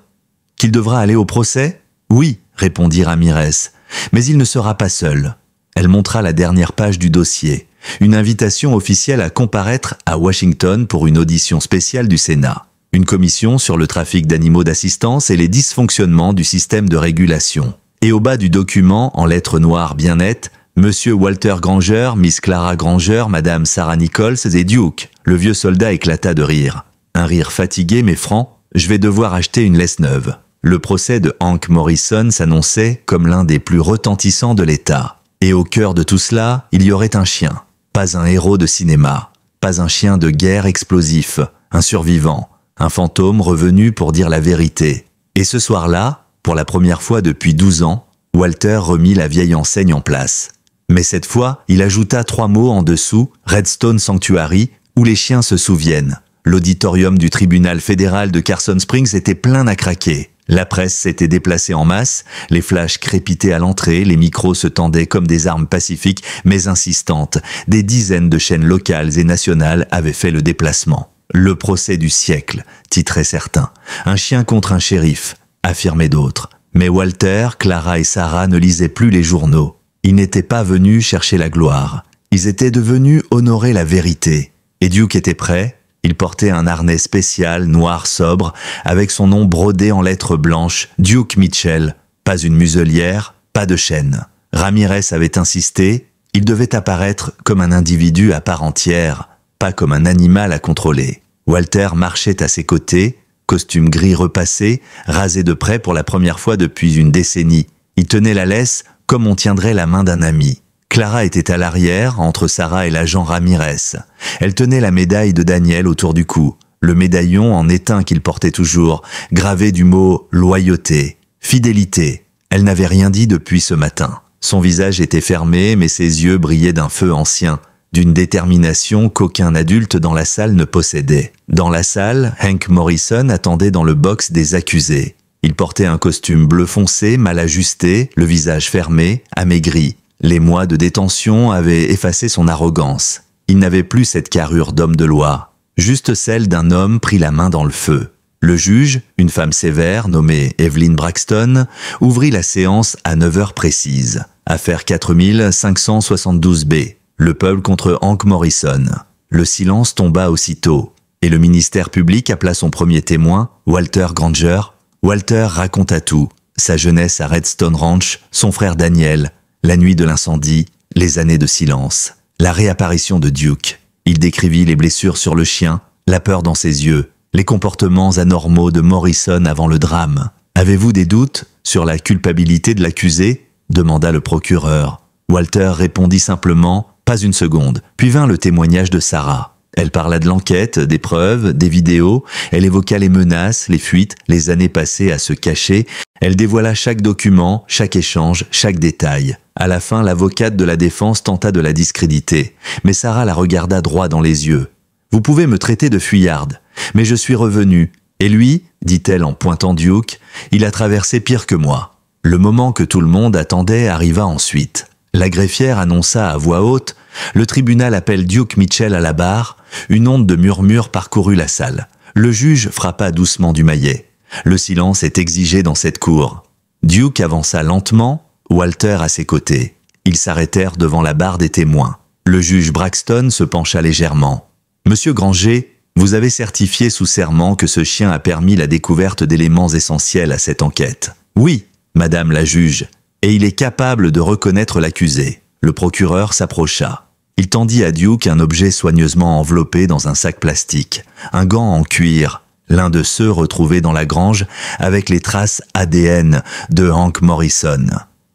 qu'il devra aller au procès ?»« Oui, » répondit Ramirez, « mais il ne sera pas seul. » Elle montra la dernière page du dossier, une invitation officielle à comparaître à Washington pour une audition spéciale du Sénat. Une commission sur le trafic d'animaux d'assistance et les dysfonctionnements du système de régulation. Et au bas du document, en lettres noires bien nettes, Monsieur Walter Granger, Miss Clara Granger, Madame Sarah Nichols et Duke. Le vieux soldat éclata de rire. Un rire fatigué mais franc. « Je vais devoir acheter une laisse neuve. » Le procès de Hank Morrison s'annonçait comme l'un des plus retentissants de l'État. Et au cœur de tout cela, il y aurait un chien. Pas un héros de cinéma, pas un chien de guerre explosif, un survivant, un fantôme revenu pour dire la vérité. Et ce soir-là, pour la première fois depuis 12 ans, Walter remit la vieille enseigne en place. Mais cette fois, il ajouta 3 mots en dessous, Redstone Sanctuary, où les chiens se souviennent. L'auditorium du tribunal fédéral de Carson Springs était plein à craquer. La presse s'était déplacée en masse, les flashs crépitaient à l'entrée, les micros se tendaient comme des armes pacifiques mais insistantes. Des dizaines de chaînes locales et nationales avaient fait le déplacement. Le procès du siècle, titraient certains. Un chien contre un shérif, affirmaient d'autres. Mais Walter, Clara et Sarah ne lisaient plus les journaux. Ils n'étaient pas venus chercher la gloire. Ils étaient devenus honorer la vérité. Et Duke était prêt. Il portait un harnais spécial, noir sobre, avec son nom brodé en lettres blanches, Duke Mitchell. Pas une muselière, pas de chaîne. Ramirez avait insisté, il devait apparaître comme un individu à part entière, pas comme un animal à contrôler. Walter marchait à ses côtés, costume gris repassé, rasé de près pour la première fois depuis une décennie. Il tenait la laisse comme on tiendrait la main d'un ami. Clara était à l'arrière, entre Sarah et l'agent Ramirez. Elle tenait la médaille de Daniel autour du cou, le médaillon en étain qu'il portait toujours, gravé du mot « loyauté »,« fidélité ». Elle n'avait rien dit depuis ce matin. Son visage était fermé, mais ses yeux brillaient d'un feu ancien, d'une détermination qu'aucun adulte dans la salle ne possédait. Dans la salle, Hank Morrison attendait dans le box des accusés. Il portait un costume bleu foncé, mal ajusté, le visage fermé, amaigri. Les mois de détention avaient effacé son arrogance. Il n'avait plus cette carrure d'homme de loi, juste celle d'un homme pris la main dans le feu. Le juge, une femme sévère nommée Evelyn Braxton, ouvrit la séance à 9 heures précises. Affaire 4572B. Le peuple contre Hank Morrison. Le silence tomba aussitôt, et le ministère public appela son premier témoin, Walter Granger. Walter raconta tout, sa jeunesse à Redstone Ranch, son frère Daniel, la nuit de l'incendie, les années de silence, la réapparition de Duke. Il décrivit les blessures sur le chien, la peur dans ses yeux, les comportements anormaux de Morrison avant le drame. « Avez-vous des doutes sur la culpabilité de l'accusé » demanda le procureur. Walter répondit simplement « Pas une seconde ». Puis vint le témoignage de Sarah. Elle parla de l'enquête, des preuves, des vidéos. Elle évoqua les menaces, les fuites, les années passées à se cacher. Elle dévoila chaque document, chaque échange, chaque détail. À la fin, l'avocate de la défense tenta de la discréditer. Mais Sarah la regarda droit dans les yeux. « Vous pouvez me traiter de fuyarde, mais je suis revenue. Et lui, dit-elle en pointant Duke, il a traversé pire que moi. » Le moment que tout le monde attendait arriva ensuite. La greffière annonça à voix haute « Le tribunal appelle Duke Mitchell à la barre ». Une onde de murmures parcourut la salle. Le juge frappa doucement du maillet. Le silence est exigé dans cette cour. Duke avança lentement, Walter à ses côtés. Ils s'arrêtèrent devant la barre des témoins. Le juge Braxton se pencha légèrement. « Monsieur Granger, vous avez certifié sous serment que ce chien a permis la découverte d'éléments essentiels à cette enquête. »« Oui, madame la juge, et il est capable de reconnaître l'accusé. » Le procureur s'approcha. Il tendit à Duke un objet soigneusement enveloppé dans un sac plastique, un gant en cuir, l'un de ceux retrouvés dans la grange avec les traces ADN de Hank Morrison.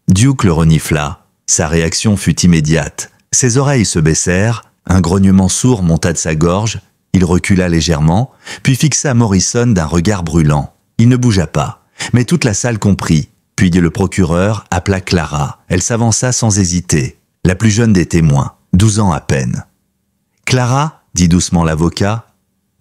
Duke le renifla. Sa réaction fut immédiate. Ses oreilles se baissèrent, un grognement sourd monta de sa gorge, il recula légèrement, puis fixa Morrison d'un regard brûlant. Il ne bougea pas, mais toute la salle comprit. Puis le procureur appela Clara. Elle s'avança sans hésiter, la plus jeune des témoins. 12 ans à peine. « Clara, dit doucement l'avocat,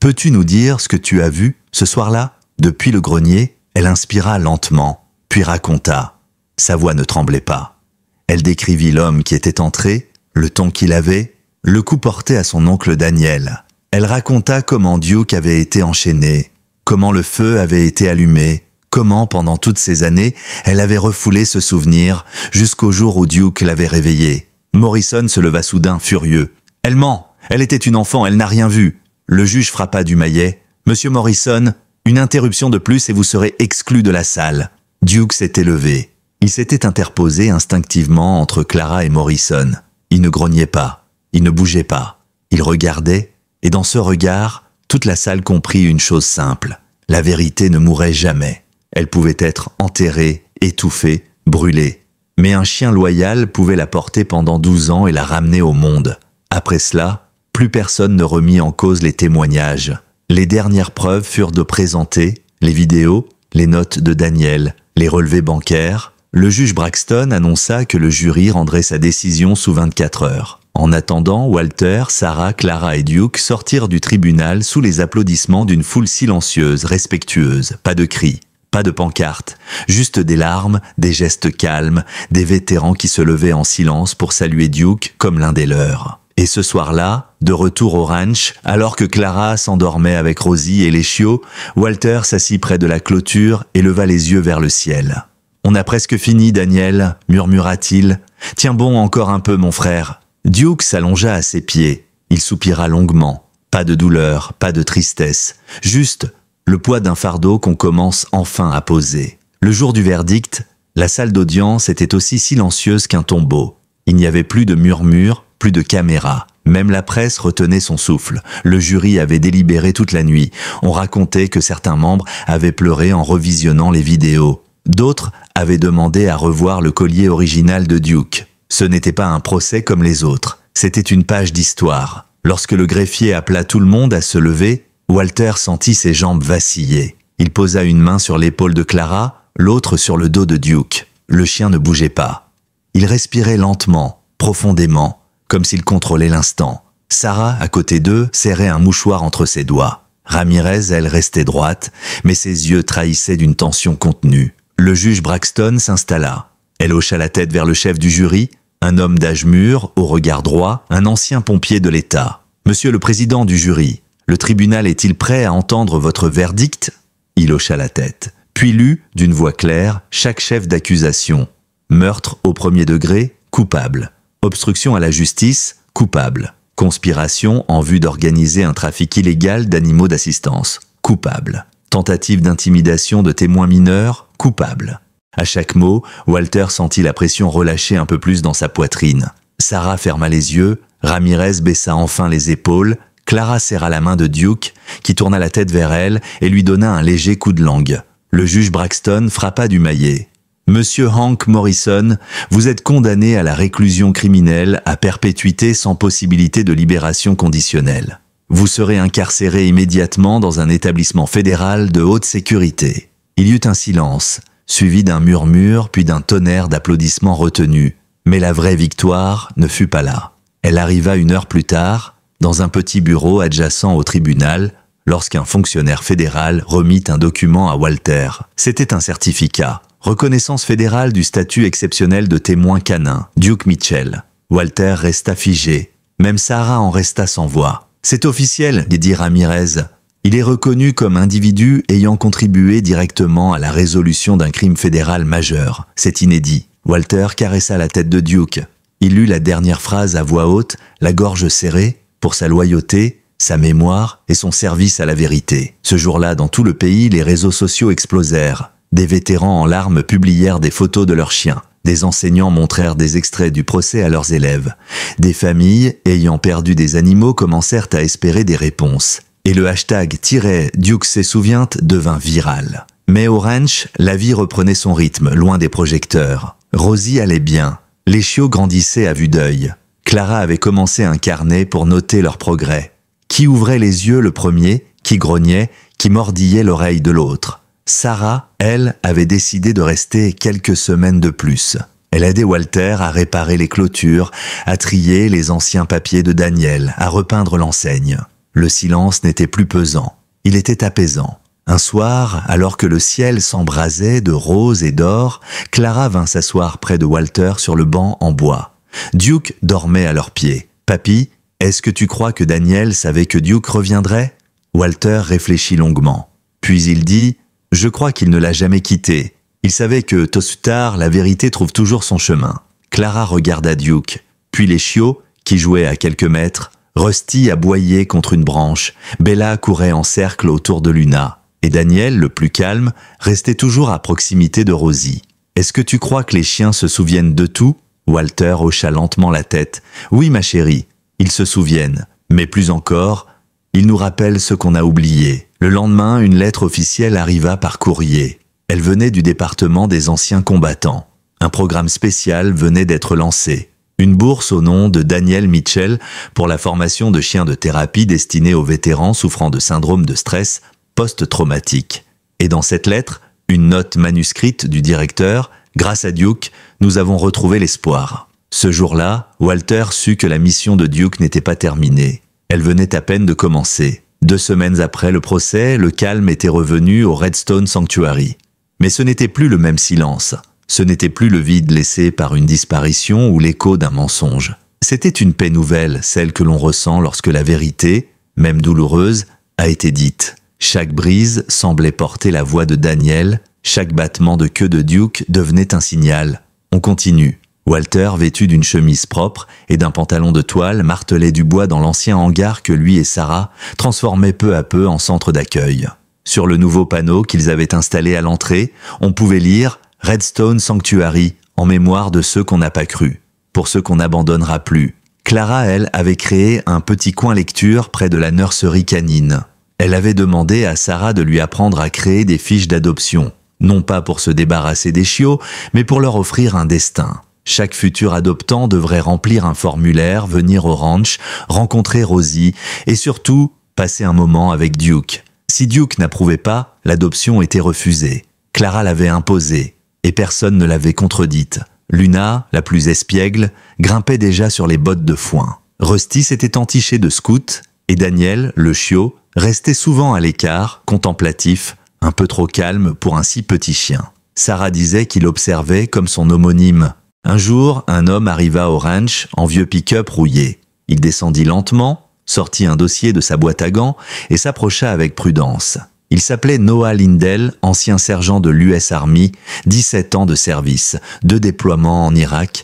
peux-tu nous dire ce que tu as vu ce soir-là » Depuis le grenier, elle inspira lentement, puis raconta. Sa voix ne tremblait pas. Elle décrivit l'homme qui était entré, le ton qu'il avait, le coup porté à son oncle Daniel. Elle raconta comment Duke avait été enchaîné, comment le feu avait été allumé, comment pendant toutes ces années, elle avait refoulé ce souvenir jusqu'au jour où Duke l'avait réveillé. Morrison se leva soudain, furieux. « Elle ment, elle était une enfant, elle n'a rien vu. » Le juge frappa du maillet. « Monsieur Morrison, une interruption de plus et vous serez exclu de la salle. » Duke s'était levé. Il s'était interposé instinctivement entre Clara et Morrison. Il ne grognait pas, il ne bougeait pas. Il regardait, et dans ce regard, toute la salle comprit une chose simple. La vérité ne mourrait jamais. Elle pouvait être enterrée, étouffée, brûlée. Mais un chien loyal pouvait la porter pendant 12 ans et la ramener au monde. Après cela, plus personne ne remit en cause les témoignages. Les dernières preuves furent de présenter les vidéos, les notes de Daniel, les relevés bancaires. Le juge Braxton annonça que le jury rendrait sa décision sous 24 heures. En attendant, Walter, Sarah, Clara et Duke sortirent du tribunal sous les applaudissements d'une foule silencieuse, respectueuse. Pas de cris, pas de pancartes, juste des larmes, des gestes calmes, des vétérans qui se levaient en silence pour saluer Duke comme l'un des leurs. Et ce soir-là, de retour au ranch, alors que Clara s'endormait avec Rosie et les chiots, Walter s'assit près de la clôture et leva les yeux vers le ciel. « On a presque fini, Daniel, » murmura-t-il. « Tiens bon encore un peu, mon frère. » Duke s'allongea à ses pieds. Il soupira longuement. Pas de douleur, pas de tristesse. Juste le poids d'un fardeau qu'on commence enfin à poser. Le jour du verdict, la salle d'audience était aussi silencieuse qu'un tombeau. Il n'y avait plus de murmures, plus de caméras. Même la presse retenait son souffle. Le jury avait délibéré toute la nuit. On racontait que certains membres avaient pleuré en revisionnant les vidéos. D'autres avaient demandé à revoir le collier original de Duke. Ce n'était pas un procès comme les autres. C'était une page d'histoire. Lorsque le greffier appela tout le monde à se lever, Walter sentit ses jambes vaciller. Il posa une main sur l'épaule de Clara, l'autre sur le dos de Duke. Le chien ne bougeait pas. Il respirait lentement, profondément, comme s'il contrôlait l'instant. Sarah, à côté d'eux, serrait un mouchoir entre ses doigts. Ramirez, elle, restait droite, mais ses yeux trahissaient d'une tension contenue. Le juge Braxton s'installa. Elle hocha la tête vers le chef du jury, un homme d'âge mûr, au regard droit, un ancien pompier de l'État. « Monsieur le président du jury, le tribunal est-il prêt à entendre votre verdict ?» Il hocha la tête, puis lut, d'une voix claire, chaque chef d'accusation. Meurtre au premier degré, coupable. Obstruction à la justice, coupable. Conspiration en vue d'organiser un trafic illégal d'animaux d'assistance, coupable. Tentative d'intimidation de témoins mineurs, coupable. À chaque mot, Walter sentit la pression relâcher un peu plus dans sa poitrine. Sarah ferma les yeux, Ramirez baissa enfin les épaules, Clara serra la main de Duke, qui tourna la tête vers elle et lui donna un léger coup de langue. Le juge Braxton frappa du maillet. « Monsieur Hank Morrison, vous êtes condamné à la réclusion criminelle à perpétuité sans possibilité de libération conditionnelle. Vous serez incarcéré immédiatement dans un établissement fédéral de haute sécurité. » Il y eut un silence, suivi d'un murmure puis d'un tonnerre d'applaudissements retenus. Mais la vraie victoire ne fut pas là. Elle arriva 1 heure plus tard, dans un petit bureau adjacent au tribunal, lorsqu'un fonctionnaire fédéral remit un document à Walter. C'était un certificat. Reconnaissance fédérale du statut exceptionnel de témoin canin, Duke Mitchell. Walter resta figé. Même Sarah en resta sans voix. « C'est officiel », dit Ramirez. Il est reconnu comme individu ayant contribué directement à la résolution d'un crime fédéral majeur. C'est inédit. Walter caressa la tête de Duke. Il lut la dernière phrase à voix haute, la gorge serrée, pour sa loyauté, sa mémoire et son service à la vérité. Ce jour-là, dans tout le pays, les réseaux sociaux explosèrent. Des vétérans en larmes publièrent des photos de leurs chiens. Des enseignants montrèrent des extraits du procès à leurs élèves. Des familles ayant perdu des animaux commencèrent à espérer des réponses. Et le hashtag « Duke se souvient » devint viral. Mais au ranch, la vie reprenait son rythme, loin des projecteurs. Rosie allait bien. Les chiots grandissaient à vue d'œil. Clara avait commencé un carnet pour noter leurs progrès. Qui ouvrait les yeux le premier, qui grognait, qui mordillait l'oreille de l'autre. Sarah, elle, avait décidé de rester quelques semaines de plus. Elle aidait Walter à réparer les clôtures, à trier les anciens papiers de Daniel, à repeindre l'enseigne. Le silence n'était plus pesant, il était apaisant. Un soir, alors que le ciel s'embrasait de rose et d'or, Clara vint s'asseoir près de Walter sur le banc en bois. Duke dormait à leurs pieds. « Papy, est-ce que tu crois que Daniel savait que Duke reviendrait ?» Walter réfléchit longuement. Puis il dit « Je crois qu'il ne l'a jamais quitté. Il savait que, tôt ou tard, la vérité trouve toujours son chemin. » Clara regarda Duke, puis les chiots, qui jouaient à quelques mètres. Rusty aboyait contre une branche, Bella courait en cercle autour de Luna, et Daniel, le plus calme, restait toujours à proximité de Rosie. « Est-ce que tu crois que les chiens se souviennent de tout ?» Walter hocha lentement la tête. « Oui, ma chérie, ils se souviennent, mais plus encore, ils nous rappellent ce qu'on a oublié. » Le lendemain, une lettre officielle arriva par courrier. Elle venait du département des anciens combattants. Un programme spécial venait d'être lancé. Une bourse au nom de Daniel Mitchell pour la formation de chiens de thérapie destinés aux vétérans souffrant de syndrome de stress post-traumatique. Et dans cette lettre, une note manuscrite du directeur, grâce à Duke, nous avons retrouvé l'espoir. Ce jour-là, Walter sut que la mission de Duke n'était pas terminée. Elle venait à peine de commencer. 2 semaines après le procès, le calme était revenu au Redstone Sanctuary. Mais ce n'était plus le même silence. Ce n'était plus le vide laissé par une disparition ou l'écho d'un mensonge. C'était une paix nouvelle, celle que l'on ressent lorsque la vérité, même douloureuse, a été dite. Chaque brise semblait porter la voix de Daniel, chaque battement de queue de Duke devenait un signal. On continue. Walter, vêtu d'une chemise propre et d'un pantalon de toile, martelait du bois dans l'ancien hangar que lui et Sarah transformaient peu à peu en centre d'accueil. Sur le nouveau panneau qu'ils avaient installé à l'entrée, on pouvait lire « Redstone Sanctuary » en mémoire de ceux qu'on n'a pas cru, pour ceux qu'on n'abandonnera plus. Clara, elle, avait créé un petit coin lecture près de la nurserie canine. Elle avait demandé à Sarah de lui apprendre à créer des fiches d'adoption, non pas pour se débarrasser des chiots, mais pour leur offrir un destin. Chaque futur adoptant devrait remplir un formulaire, venir au ranch, rencontrer Rosie et surtout passer un moment avec Duke. Si Duke n'approuvait pas, l'adoption était refusée. Clara l'avait imposée et personne ne l'avait contredite. Luna, la plus espiègle, grimpait déjà sur les bottes de foin. Rusty s'était entiché de scout et Daniel, le chiot, restait souvent à l'écart, contemplatif, un peu trop calme pour un si petit chien. Sarah disait qu'il observait comme son homonyme. Un jour, un homme arriva au ranch en vieux pick-up rouillé. Il descendit lentement, sortit un dossier de sa boîte à gants et s'approcha avec prudence. Il s'appelait Noah Lindell, ancien sergent de l'US Army, 17 ans de service, 2 déploiements en Irak,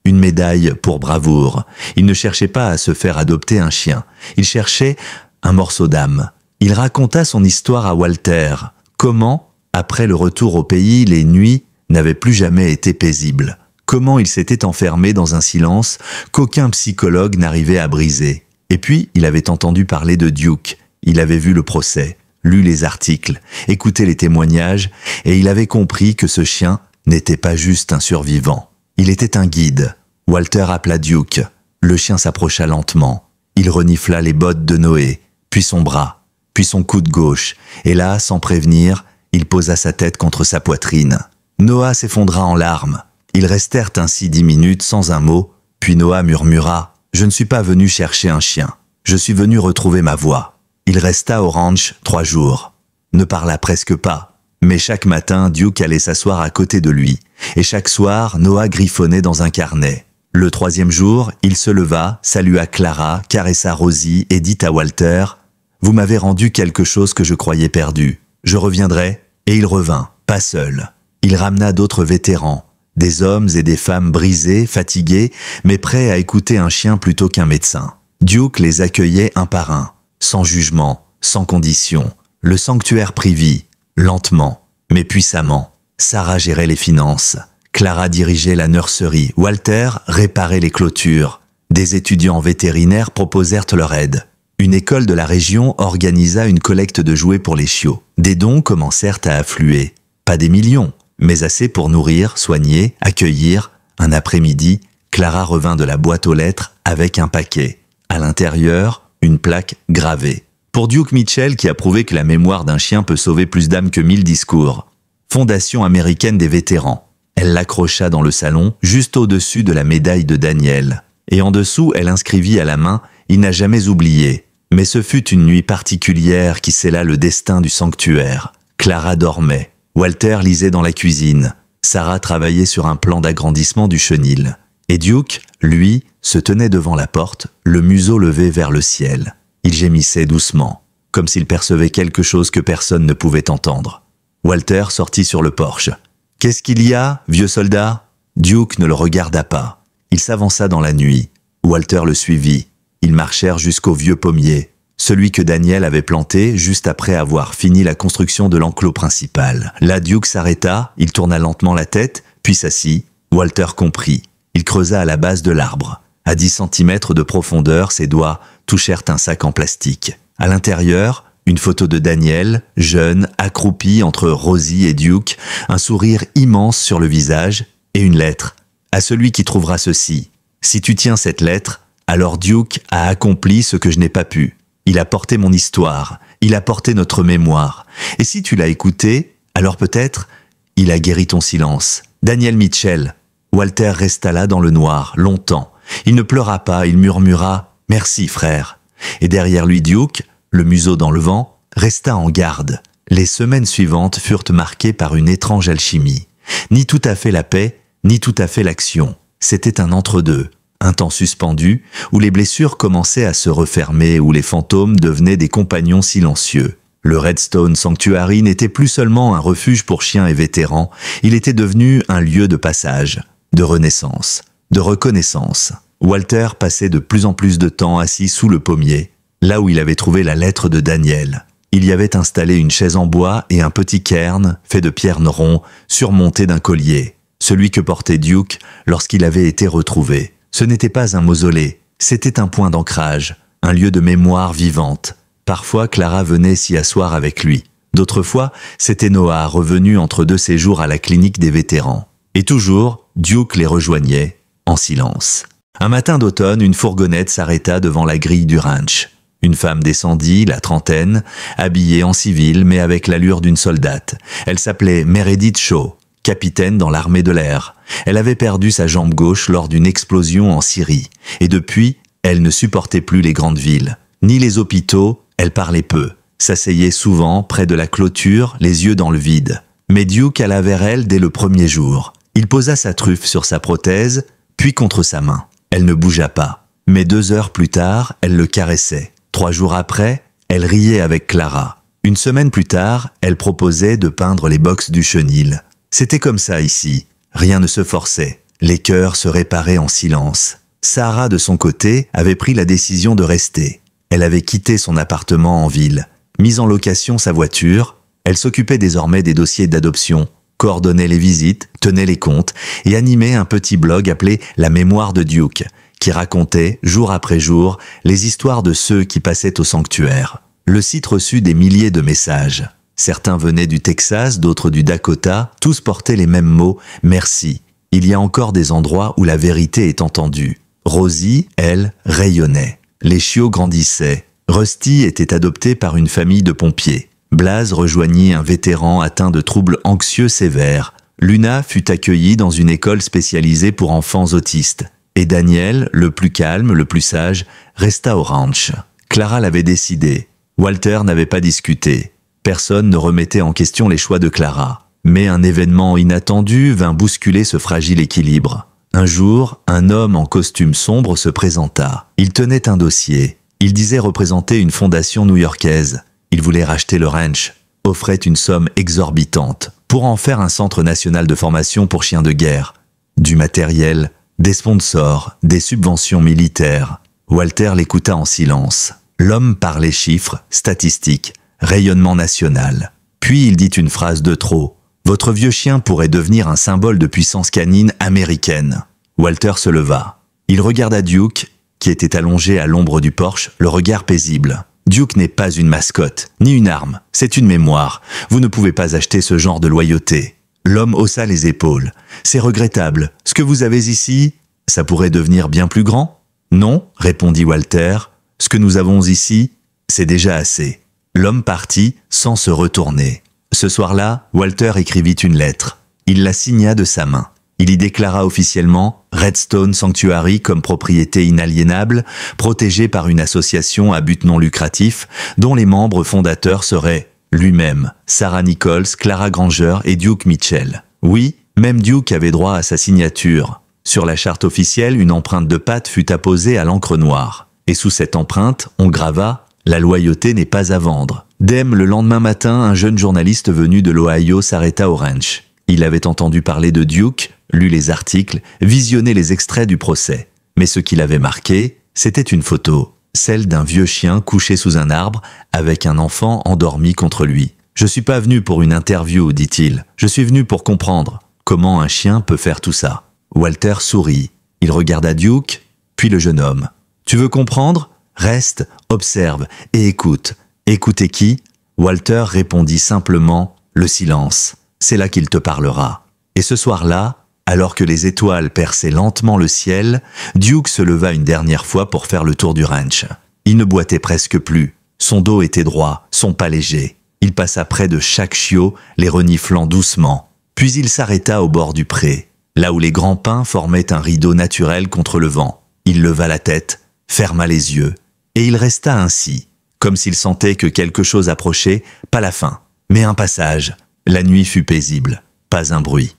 une médaille pour bravoure. Il ne cherchait pas à se faire adopter un chien, il cherchait un morceau d'âme. Il raconta son histoire à Walter, comment, après le retour au pays, les nuits n'avaient plus jamais été paisibles. Comment il s'était enfermé dans un silence qu'aucun psychologue n'arrivait à briser. Et puis, il avait entendu parler de Duke, il avait vu le procès, lu les articles, écouté les témoignages, et il avait compris que ce chien n'était pas juste un survivant. Il était un guide. Walter appela Duke. Le chien s'approcha lentement. Il renifla les bottes de Noé, puis son bras, puis son coude gauche, et là, sans prévenir, il posa sa tête contre sa poitrine. Noah s'effondra en larmes. Ils restèrent ainsi 10 minutes sans un mot, puis Noah murmura « Je ne suis pas venu chercher un chien, je suis venu retrouver ma voix ». Il resta au ranch 3 jours, ne parla presque pas, mais chaque matin Duke allait s'asseoir à côté de lui, et chaque soir Noah griffonnait dans un carnet. Le 3e jour, il se leva, salua Clara, caressa Rosie et dit à Walter « Vous m'avez rendu quelque chose que je croyais perdu, je reviendrai ». Et il revint, pas seul. Il ramena d'autres vétérans, des hommes et des femmes brisés, fatigués, mais prêts à écouter un chien plutôt qu'un médecin. Duke les accueillait un par un, sans jugement, sans condition. Le sanctuaire prit vie, lentement, mais puissamment. Sarah gérait les finances. Clara dirigeait la nurserie. Walter réparait les clôtures. Des étudiants vétérinaires proposèrent leur aide. Une école de la région organisa une collecte de jouets pour les chiots. Des dons commencèrent à affluer. Pas des millions, mais assez pour nourrir, soigner, accueillir. Un après-midi, Clara revint de la boîte aux lettres avec un paquet. À l'intérieur, une plaque gravée. Pour Duke Mitchell qui a prouvé que la mémoire d'un chien peut sauver plus d'âmes que 1000 discours. Fondation américaine des vétérans. Elle l'accrocha dans le salon, juste au-dessus de la médaille de Daniel. Et en dessous, elle inscrivit à la main « Il n'a jamais oublié ». Mais ce fut une nuit particulière qui scella le destin du sanctuaire. Clara dormait. Walter lisait dans la cuisine. Sarah travaillait sur un plan d'agrandissement du chenil. Et Duke, lui, se tenait devant la porte, le museau levé vers le ciel. Il gémissait doucement, comme s'il percevait quelque chose que personne ne pouvait entendre. Walter sortit sur le porche. « Qu'est-ce qu'il y a, vieux soldat ?» Duke ne le regarda pas. Il s'avança dans la nuit. Walter le suivit. Ils marchèrent jusqu'au vieux pommier, celui que Daniel avait planté juste après avoir fini la construction de l'enclos principal. Là, Duke s'arrêta, il tourna lentement la tête, puis s'assit. Walter comprit. Il creusa à la base de l'arbre. À 10 cm de profondeur, ses doigts touchèrent un sac en plastique. À l'intérieur, Une photo de Daniel, jeune, accroupi entre Rosie et Duke, un sourire immense sur le visage, et une lettre. À celui qui trouvera ceci. Si tu tiens cette lettre, alors Duke a accompli ce que je n'ai pas pu. Il a porté mon histoire, il a porté notre mémoire. Et si tu l'as écouté, alors peut-être, il a guéri ton silence. Daniel Mitchell. Walter resta là dans le noir, longtemps. Il ne pleura pas, il murmura « Merci, frère ». Et derrière lui Duke, le museau dans le vent, resta en garde. Les semaines suivantes furent marquées par une étrange alchimie. Ni tout à fait la paix, ni tout à fait l'action. C'était un entre-deux, un temps suspendu, où les blessures commençaient à se refermer, où les fantômes devenaient des compagnons silencieux. Le Redstone Sanctuary n'était plus seulement un refuge pour chiens et vétérans, il était devenu un lieu de passage, de renaissance, de reconnaissance. Walter passait de plus en plus de temps assis sous le pommier, là où il avait trouvé la lettre de Daniel. Il y avait installé une chaise en bois et un petit cairn fait de pierres ronds surmonté d'un collier, celui que portait Duke lorsqu'il avait été retrouvé. Ce n'était pas un mausolée, c'était un point d'ancrage, un lieu de mémoire vivante. Parfois, Clara venait s'y asseoir avec lui. D'autres fois, c'était Noah revenu entre deux séjours à la clinique des vétérans. Et toujours, Duke les rejoignait, en silence. Un matin d'automne, une fourgonnette s'arrêta devant la grille du ranch. Une femme descendit, la trentaine, habillée en civil mais avec l'allure d'une soldate. Elle s'appelait Meredith Shaw, capitaine dans l'armée de l'air. Elle avait perdu sa jambe gauche lors d'une explosion en Syrie. Et depuis, elle ne supportait plus les grandes villes, ni les hôpitaux, elle parlait peu, s'asseyait souvent près de la clôture, les yeux dans le vide. Mais Duke alla vers elle dès le premier jour. Il posa sa truffe sur sa prothèse, puis contre sa main. Elle ne bougea pas. Mais 2 heures plus tard, elle le caressait. 3 jours après, elle riait avec Clara. Une semaine plus tard, elle proposait de peindre les box du chenil. C'était comme ça ici. Rien ne se forçait. Les cœurs se réparaient en silence. Sarah, de son côté, avait pris la décision de rester. Elle avait quitté son appartement en ville, mis en location sa voiture. Elle s'occupait désormais des dossiers d'adoption, coordonnait les visites, tenait les comptes et animait un petit blog appelé « La mémoire de Duke », qui racontait, jour après jour, les histoires de ceux qui passaient au sanctuaire. Le site reçut des milliers de messages. Certains venaient du Texas, d'autres du Dakota, tous portaient les mêmes mots « Merci ». Il y a encore des endroits où la vérité est entendue. Rosie, elle, rayonnait. Les chiots grandissaient. Rusty était adopté par une famille de pompiers. Blaze rejoignit un vétéran atteint de troubles anxieux sévères. Luna fut accueillie dans une école spécialisée pour enfants autistes. Et Daniel, le plus calme, le plus sage, resta au ranch. Clara l'avait décidé. Walter n'avait pas discuté. Personne ne remettait en question les choix de Clara. Mais un événement inattendu vint bousculer ce fragile équilibre. Un jour, un homme en costume sombre se présenta. Il tenait un dossier. Il disait représenter une fondation new-yorkaise. Il voulait racheter le ranch, offrait une somme exorbitante pour en faire un centre national de formation pour chiens de guerre. Du matériel, des sponsors, des subventions militaires. Walter l'écouta en silence. L'homme parlait chiffres, statistiques, rayonnement national. Puis il dit une phrase de trop. Votre vieux chien pourrait devenir un symbole de puissance canine américaine. Walter se leva. Il regarda Duke, qui était allongé à l'ombre du porche, le regard paisible. Duke n'est pas une mascotte, ni une arme, c'est une mémoire. Vous ne pouvez pas acheter ce genre de loyauté. L'homme haussa les épaules. C'est regrettable. Ce que vous avez ici, ça pourrait devenir bien plus grand? Non, répondit Walter. Ce que nous avons ici, c'est déjà assez. L'homme partit sans se retourner. Ce soir-là, Walter écrivit une lettre. Il la signa de sa main. Il y déclara officiellement Redstone Sanctuary comme propriété inaliénable, protégée par une association à but non lucratif, dont les membres fondateurs seraient lui-même, Sarah Nichols, Clara Granger et Duke Mitchell. Oui, même Duke avait droit à sa signature. Sur la charte officielle, une empreinte de patte fut apposée à l'encre noire. Et sous cette empreinte, on grava « La loyauté n'est pas à vendre ». Dès le lendemain matin, un jeune journaliste venu de l'Ohio s'arrêta au ranch. Il avait entendu parler de Duke, lu les articles, visionné les extraits du procès. Mais ce qui l'avait marqué, c'était une photo, celle d'un vieux chien couché sous un arbre avec un enfant endormi contre lui. « Je suis pas venu pour une interview, dit-il. Je suis venu pour comprendre comment un chien peut faire tout ça. » Walter sourit. Il regarda Duke, puis le jeune homme. « Tu veux comprendre ? Reste, observe et écoute. Écoutez qui? Walter répondit simplement « Le silence, c'est là qu'il te parlera ». Et ce soir-là, alors que les étoiles perçaient lentement le ciel, Duke se leva une dernière fois pour faire le tour du ranch. Il ne boitait presque plus, son dos était droit, son pas léger. Il passa près de chaque chiot, les reniflant doucement. Puis il s'arrêta au bord du pré, là où les grands pins formaient un rideau naturel contre le vent. Il leva la tête, ferma les yeux, et il resta ainsi, comme s'il sentait que quelque chose approchait, pas la fin, mais un passage. La nuit fut paisible, pas un bruit.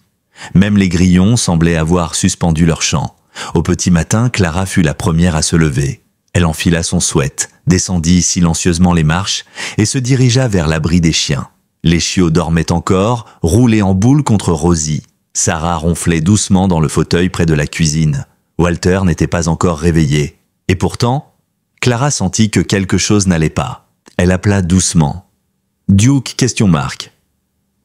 Même les grillons semblaient avoir suspendu leur chant. Au petit matin, Clara fut la première à se lever. Elle enfila son sweat, descendit silencieusement les marches et se dirigea vers l'abri des chiens. Les chiots dormaient encore, roulés en boule contre Rosie. Sarah ronflait doucement dans le fauteuil près de la cuisine. Walter n'était pas encore réveillé. Et pourtant, Clara sentit que quelque chose n'allait pas. Elle appela doucement. « Duke, ? »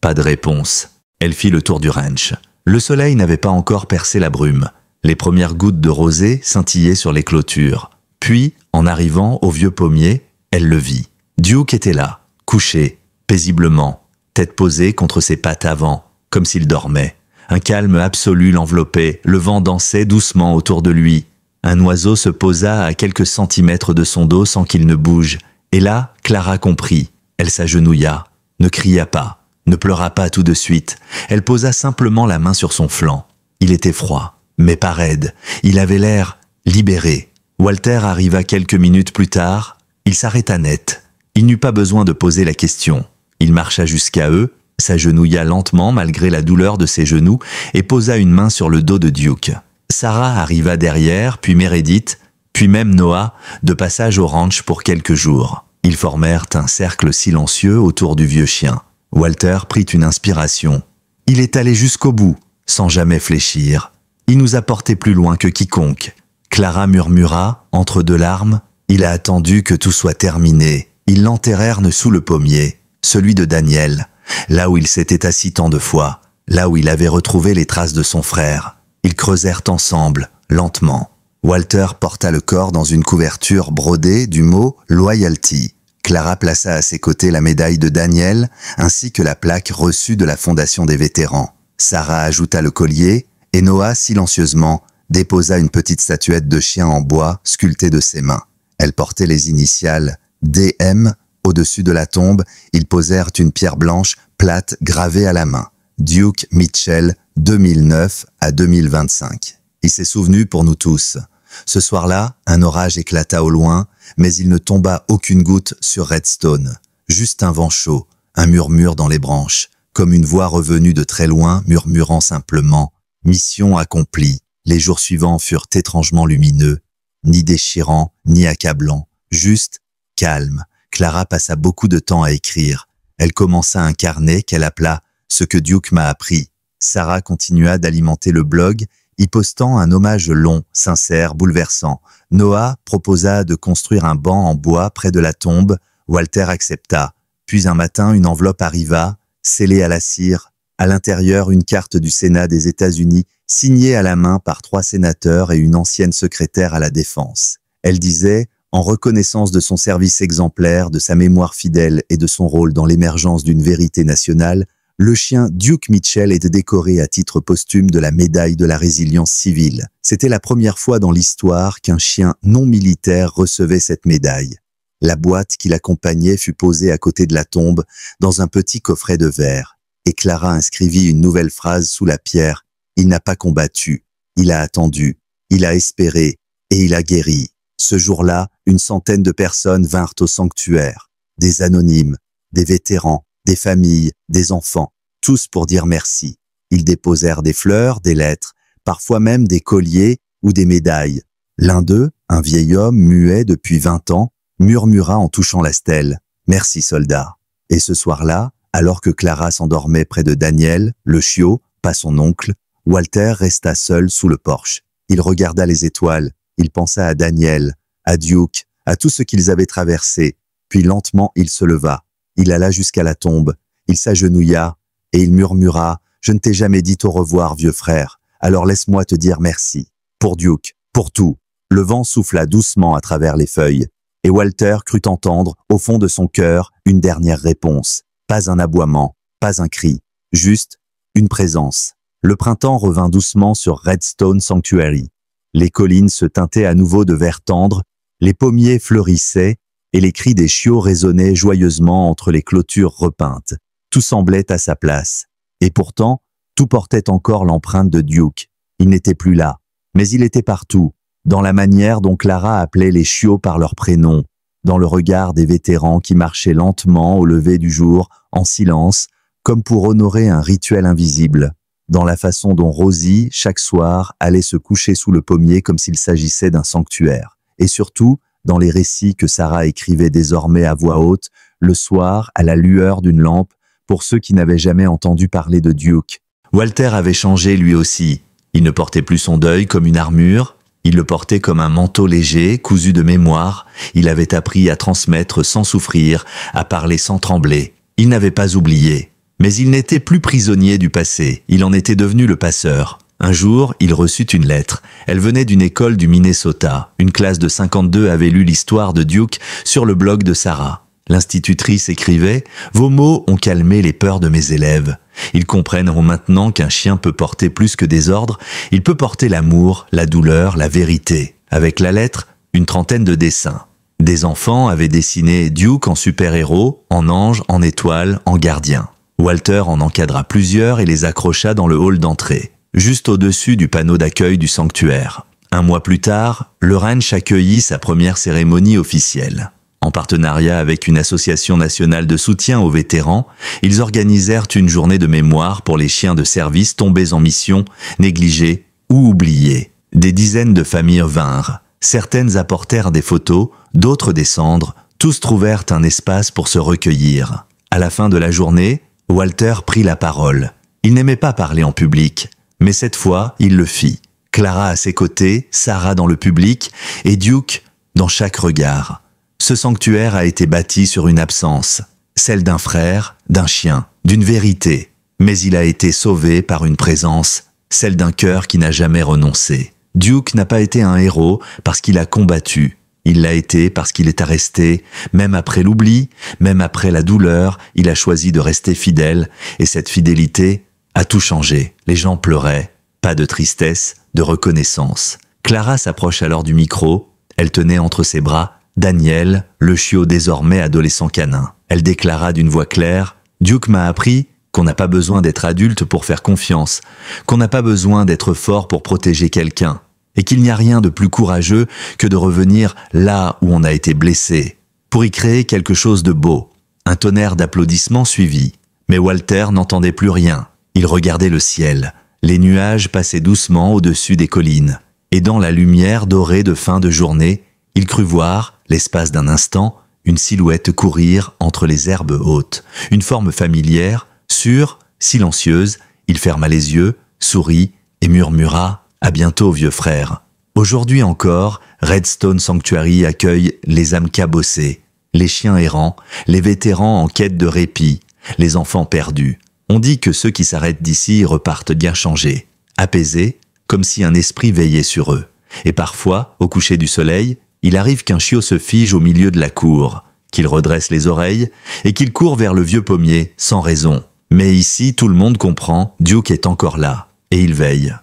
Pas de réponse. Elle fit le tour du ranch. Le soleil n'avait pas encore percé la brume. Les premières gouttes de rosée scintillaient sur les clôtures. Puis, en arrivant au vieux pommier, elle le vit. Duke était là, couché, paisiblement, tête posée contre ses pattes avant, comme s'il dormait. Un calme absolu l'enveloppait, le vent dansait doucement autour de lui. Un oiseau se posa à quelques centimètres de son dos sans qu'il ne bouge. Et là, Clara comprit. Elle s'agenouilla, ne cria pas, ne pleura pas tout de suite. Elle posa simplement la main sur son flanc. Il était froid, mais pas raide. Il avait l'air libéré. Walter arriva quelques minutes plus tard. Il s'arrêta net. Il n'eut pas besoin de poser la question. Il marcha jusqu'à eux, s'agenouilla lentement malgré la douleur de ses genoux et posa une main sur le dos de Duke. Sarah arriva derrière, puis Meredith, puis même Noah, de passage au ranch pour quelques jours. Ils formèrent un cercle silencieux autour du vieux chien. Walter prit une inspiration. Il est allé jusqu'au bout, sans jamais fléchir. Il nous a portés plus loin que quiconque. Clara murmura, entre deux larmes, « Il a attendu que tout soit terminé. Ils l'enterrèrent sous le pommier, celui de Daniel, là où il s'était assis tant de fois, là où il avait retrouvé les traces de son frère. Ils creusèrent ensemble, lentement. Walter porta le corps dans une couverture brodée du mot « Loyalty ». Clara plaça à ses côtés la médaille de Daniel, ainsi que la plaque reçue de la Fondation des vétérans. Sarah ajouta le collier, et Noah, silencieusement, déposa une petite statuette de chien en bois sculptée de ses mains. Elle portait les initiales DM. Au-dessus de la tombe, ils posèrent une pierre blanche, plate, gravée à la main. Duke Mitchell, 2009 à 2025. Il s'est souvenu pour nous tous. Ce soir-là, un orage éclata au loin, mais il ne tomba aucune goutte sur Redstone. Juste un vent chaud, un murmure dans les branches, comme une voix revenue de très loin murmurant simplement « Mission accomplie ». Les jours suivants furent étrangement lumineux, ni déchirants, ni accablants, juste calme. Clara passa beaucoup de temps à écrire. Elle commença un carnet qu'elle appela « Ce que Duke m'a appris ». Sarah continua d'alimenter le blog, y postant un hommage long, sincère, bouleversant. Noah proposa de construire un banc en bois près de la tombe. Walter accepta. Puis un matin, une enveloppe arriva, scellée à la cire. À l'intérieur, une carte du Sénat des États-Unis, signée à la main par 3 sénateurs et une ancienne secrétaire à la Défense. Elle disait « En reconnaissance de son service exemplaire, de sa mémoire fidèle et de son rôle dans l'émergence d'une vérité nationale, le chien Duke Mitchell est décoré à titre posthume de la médaille de la résilience civile. C'était la première fois dans l'histoire qu'un chien non militaire recevait cette médaille. La boîte qui l'accompagnait fut posée à côté de la tombe dans un petit coffret de verre. Et Clara inscrivit une nouvelle phrase sous la pierre. Il n'a pas combattu, il a attendu, il a espéré et il a guéri. Ce jour-là, une centaine de personnes vinrent au sanctuaire. Des anonymes, des vétérans, des familles, des enfants, tous pour dire merci. Ils déposèrent des fleurs, des lettres, parfois même des colliers ou des médailles. L'un d'eux, un vieil homme muet depuis 20 ans, murmura en touchant la stèle « Merci, soldat ». Et ce soir-là, alors que Clara s'endormait près de Daniel, le chiot, pas son oncle, Walter resta seul sous le porche. Il regarda les étoiles, il pensa à Daniel, à Duke, à tout ce qu'ils avaient traversé, puis lentement il se leva. Il alla jusqu'à la tombe, il s'agenouilla, et il murmura « Je ne t'ai jamais dit au revoir, vieux frère, alors laisse-moi te dire merci. Pour Duke, pour tout. » Le vent souffla doucement à travers les feuilles. Et Walter crut entendre, au fond de son cœur, une dernière réponse. Pas un aboiement, pas un cri, juste une présence. Le printemps revint doucement sur Redstone Sanctuary. Les collines se teintaient à nouveau de vert tendre, les pommiers fleurissaient, et les cris des chiots résonnaient joyeusement entre les clôtures repeintes. Tout semblait à sa place. Et pourtant, tout portait encore l'empreinte de Duke. Il n'était plus là, mais il était partout, dans la manière dont Clara appelait les chiots par leur prénom, dans le regard des vétérans qui marchaient lentement au lever du jour, en silence, comme pour honorer un rituel invisible, dans la façon dont Rosie, chaque soir, allait se coucher sous le pommier comme s'il s'agissait d'un sanctuaire, et surtout, dans les récits que Sarah écrivait désormais à voix haute, le soir, à la lueur d'une lampe, pour ceux qui n'avaient jamais entendu parler de Duke. Walter avait changé lui aussi. Il ne portait plus son deuil comme une armure, il le portait comme un manteau léger, cousu de mémoire. Il avait appris à transmettre sans souffrir, à parler sans trembler. Il n'avait pas oublié. Mais il n'était plus prisonnier du passé, il en était devenu le passeur. Un jour, il reçut une lettre. Elle venait d'une école du Minnesota. Une classe de 52 avait lu l'histoire de Duke sur le blog de Sarah. L'institutrice écrivait « Vos mots ont calmé les peurs de mes élèves. Ils comprendront maintenant qu'un chien peut porter plus que des ordres, il peut porter l'amour, la douleur, la vérité. » Avec la lettre, une trentaine de dessins. Des enfants avaient dessiné Duke en super-héros, en ange, en étoile, en gardien. Walter en encadra plusieurs et les accrocha dans le hall d'entrée, juste au-dessus du panneau d'accueil du sanctuaire. Un mois plus tard, le ranch accueillit sa première cérémonie officielle. En partenariat avec une association nationale de soutien aux vétérans, ils organisèrent une journée de mémoire pour les chiens de service tombés en mission, négligés ou oubliés. Des dizaines de familles vinrent. Certaines apportèrent des photos, d'autres des cendres. Tous trouvèrent un espace pour se recueillir. À la fin de la journée, Walter prit la parole. Il n'aimait pas parler en public, mais cette fois, il le fit. Clara à ses côtés, Sarah dans le public et Duke dans chaque regard. Ce sanctuaire a été bâti sur une absence, celle d'un frère, d'un chien, d'une vérité. Mais il a été sauvé par une présence, celle d'un cœur qui n'a jamais renoncé. Duke n'a pas été un héros parce qu'il a combattu. Il l'a été parce qu'il est resté, même après l'oubli, même après la douleur, il a choisi de rester fidèle, et cette fidélité a tout changé. Les gens pleuraient, pas de tristesse, de reconnaissance. Clara s'approche alors du micro, elle tenait entre ses bras Daniel, le chiot désormais adolescent canin. Elle déclara d'une voix claire « Duke m'a appris qu'on n'a pas besoin d'être adulte pour faire confiance, qu'on n'a pas besoin d'être fort pour protéger quelqu'un, et qu'il n'y a rien de plus courageux que de revenir là où on a été blessé, pour y créer quelque chose de beau. » Un tonnerre d'applaudissements suivit, mais Walter n'entendait plus rien. Il regardait le ciel. Les nuages passaient doucement au-dessus des collines, et dans la lumière dorée de fin de journée, il crut voir, l'espace d'un instant, une silhouette courir entre les herbes hautes, une forme familière, sûre, silencieuse. Il ferma les yeux, sourit et murmura « À bientôt, vieux frère ». Aujourd'hui encore, Redstone Sanctuary accueille les âmes cabossées, les chiens errants, les vétérans en quête de répit, les enfants perdus. On dit que ceux qui s'arrêtent d'ici repartent bien changés, apaisés, comme si un esprit veillait sur eux. Et parfois, au coucher du soleil, il arrive qu'un chiot se fige au milieu de la cour, qu'il redresse les oreilles et qu'il court vers le vieux pommier sans raison. Mais ici, tout le monde comprend, Duke est encore là, et il veille.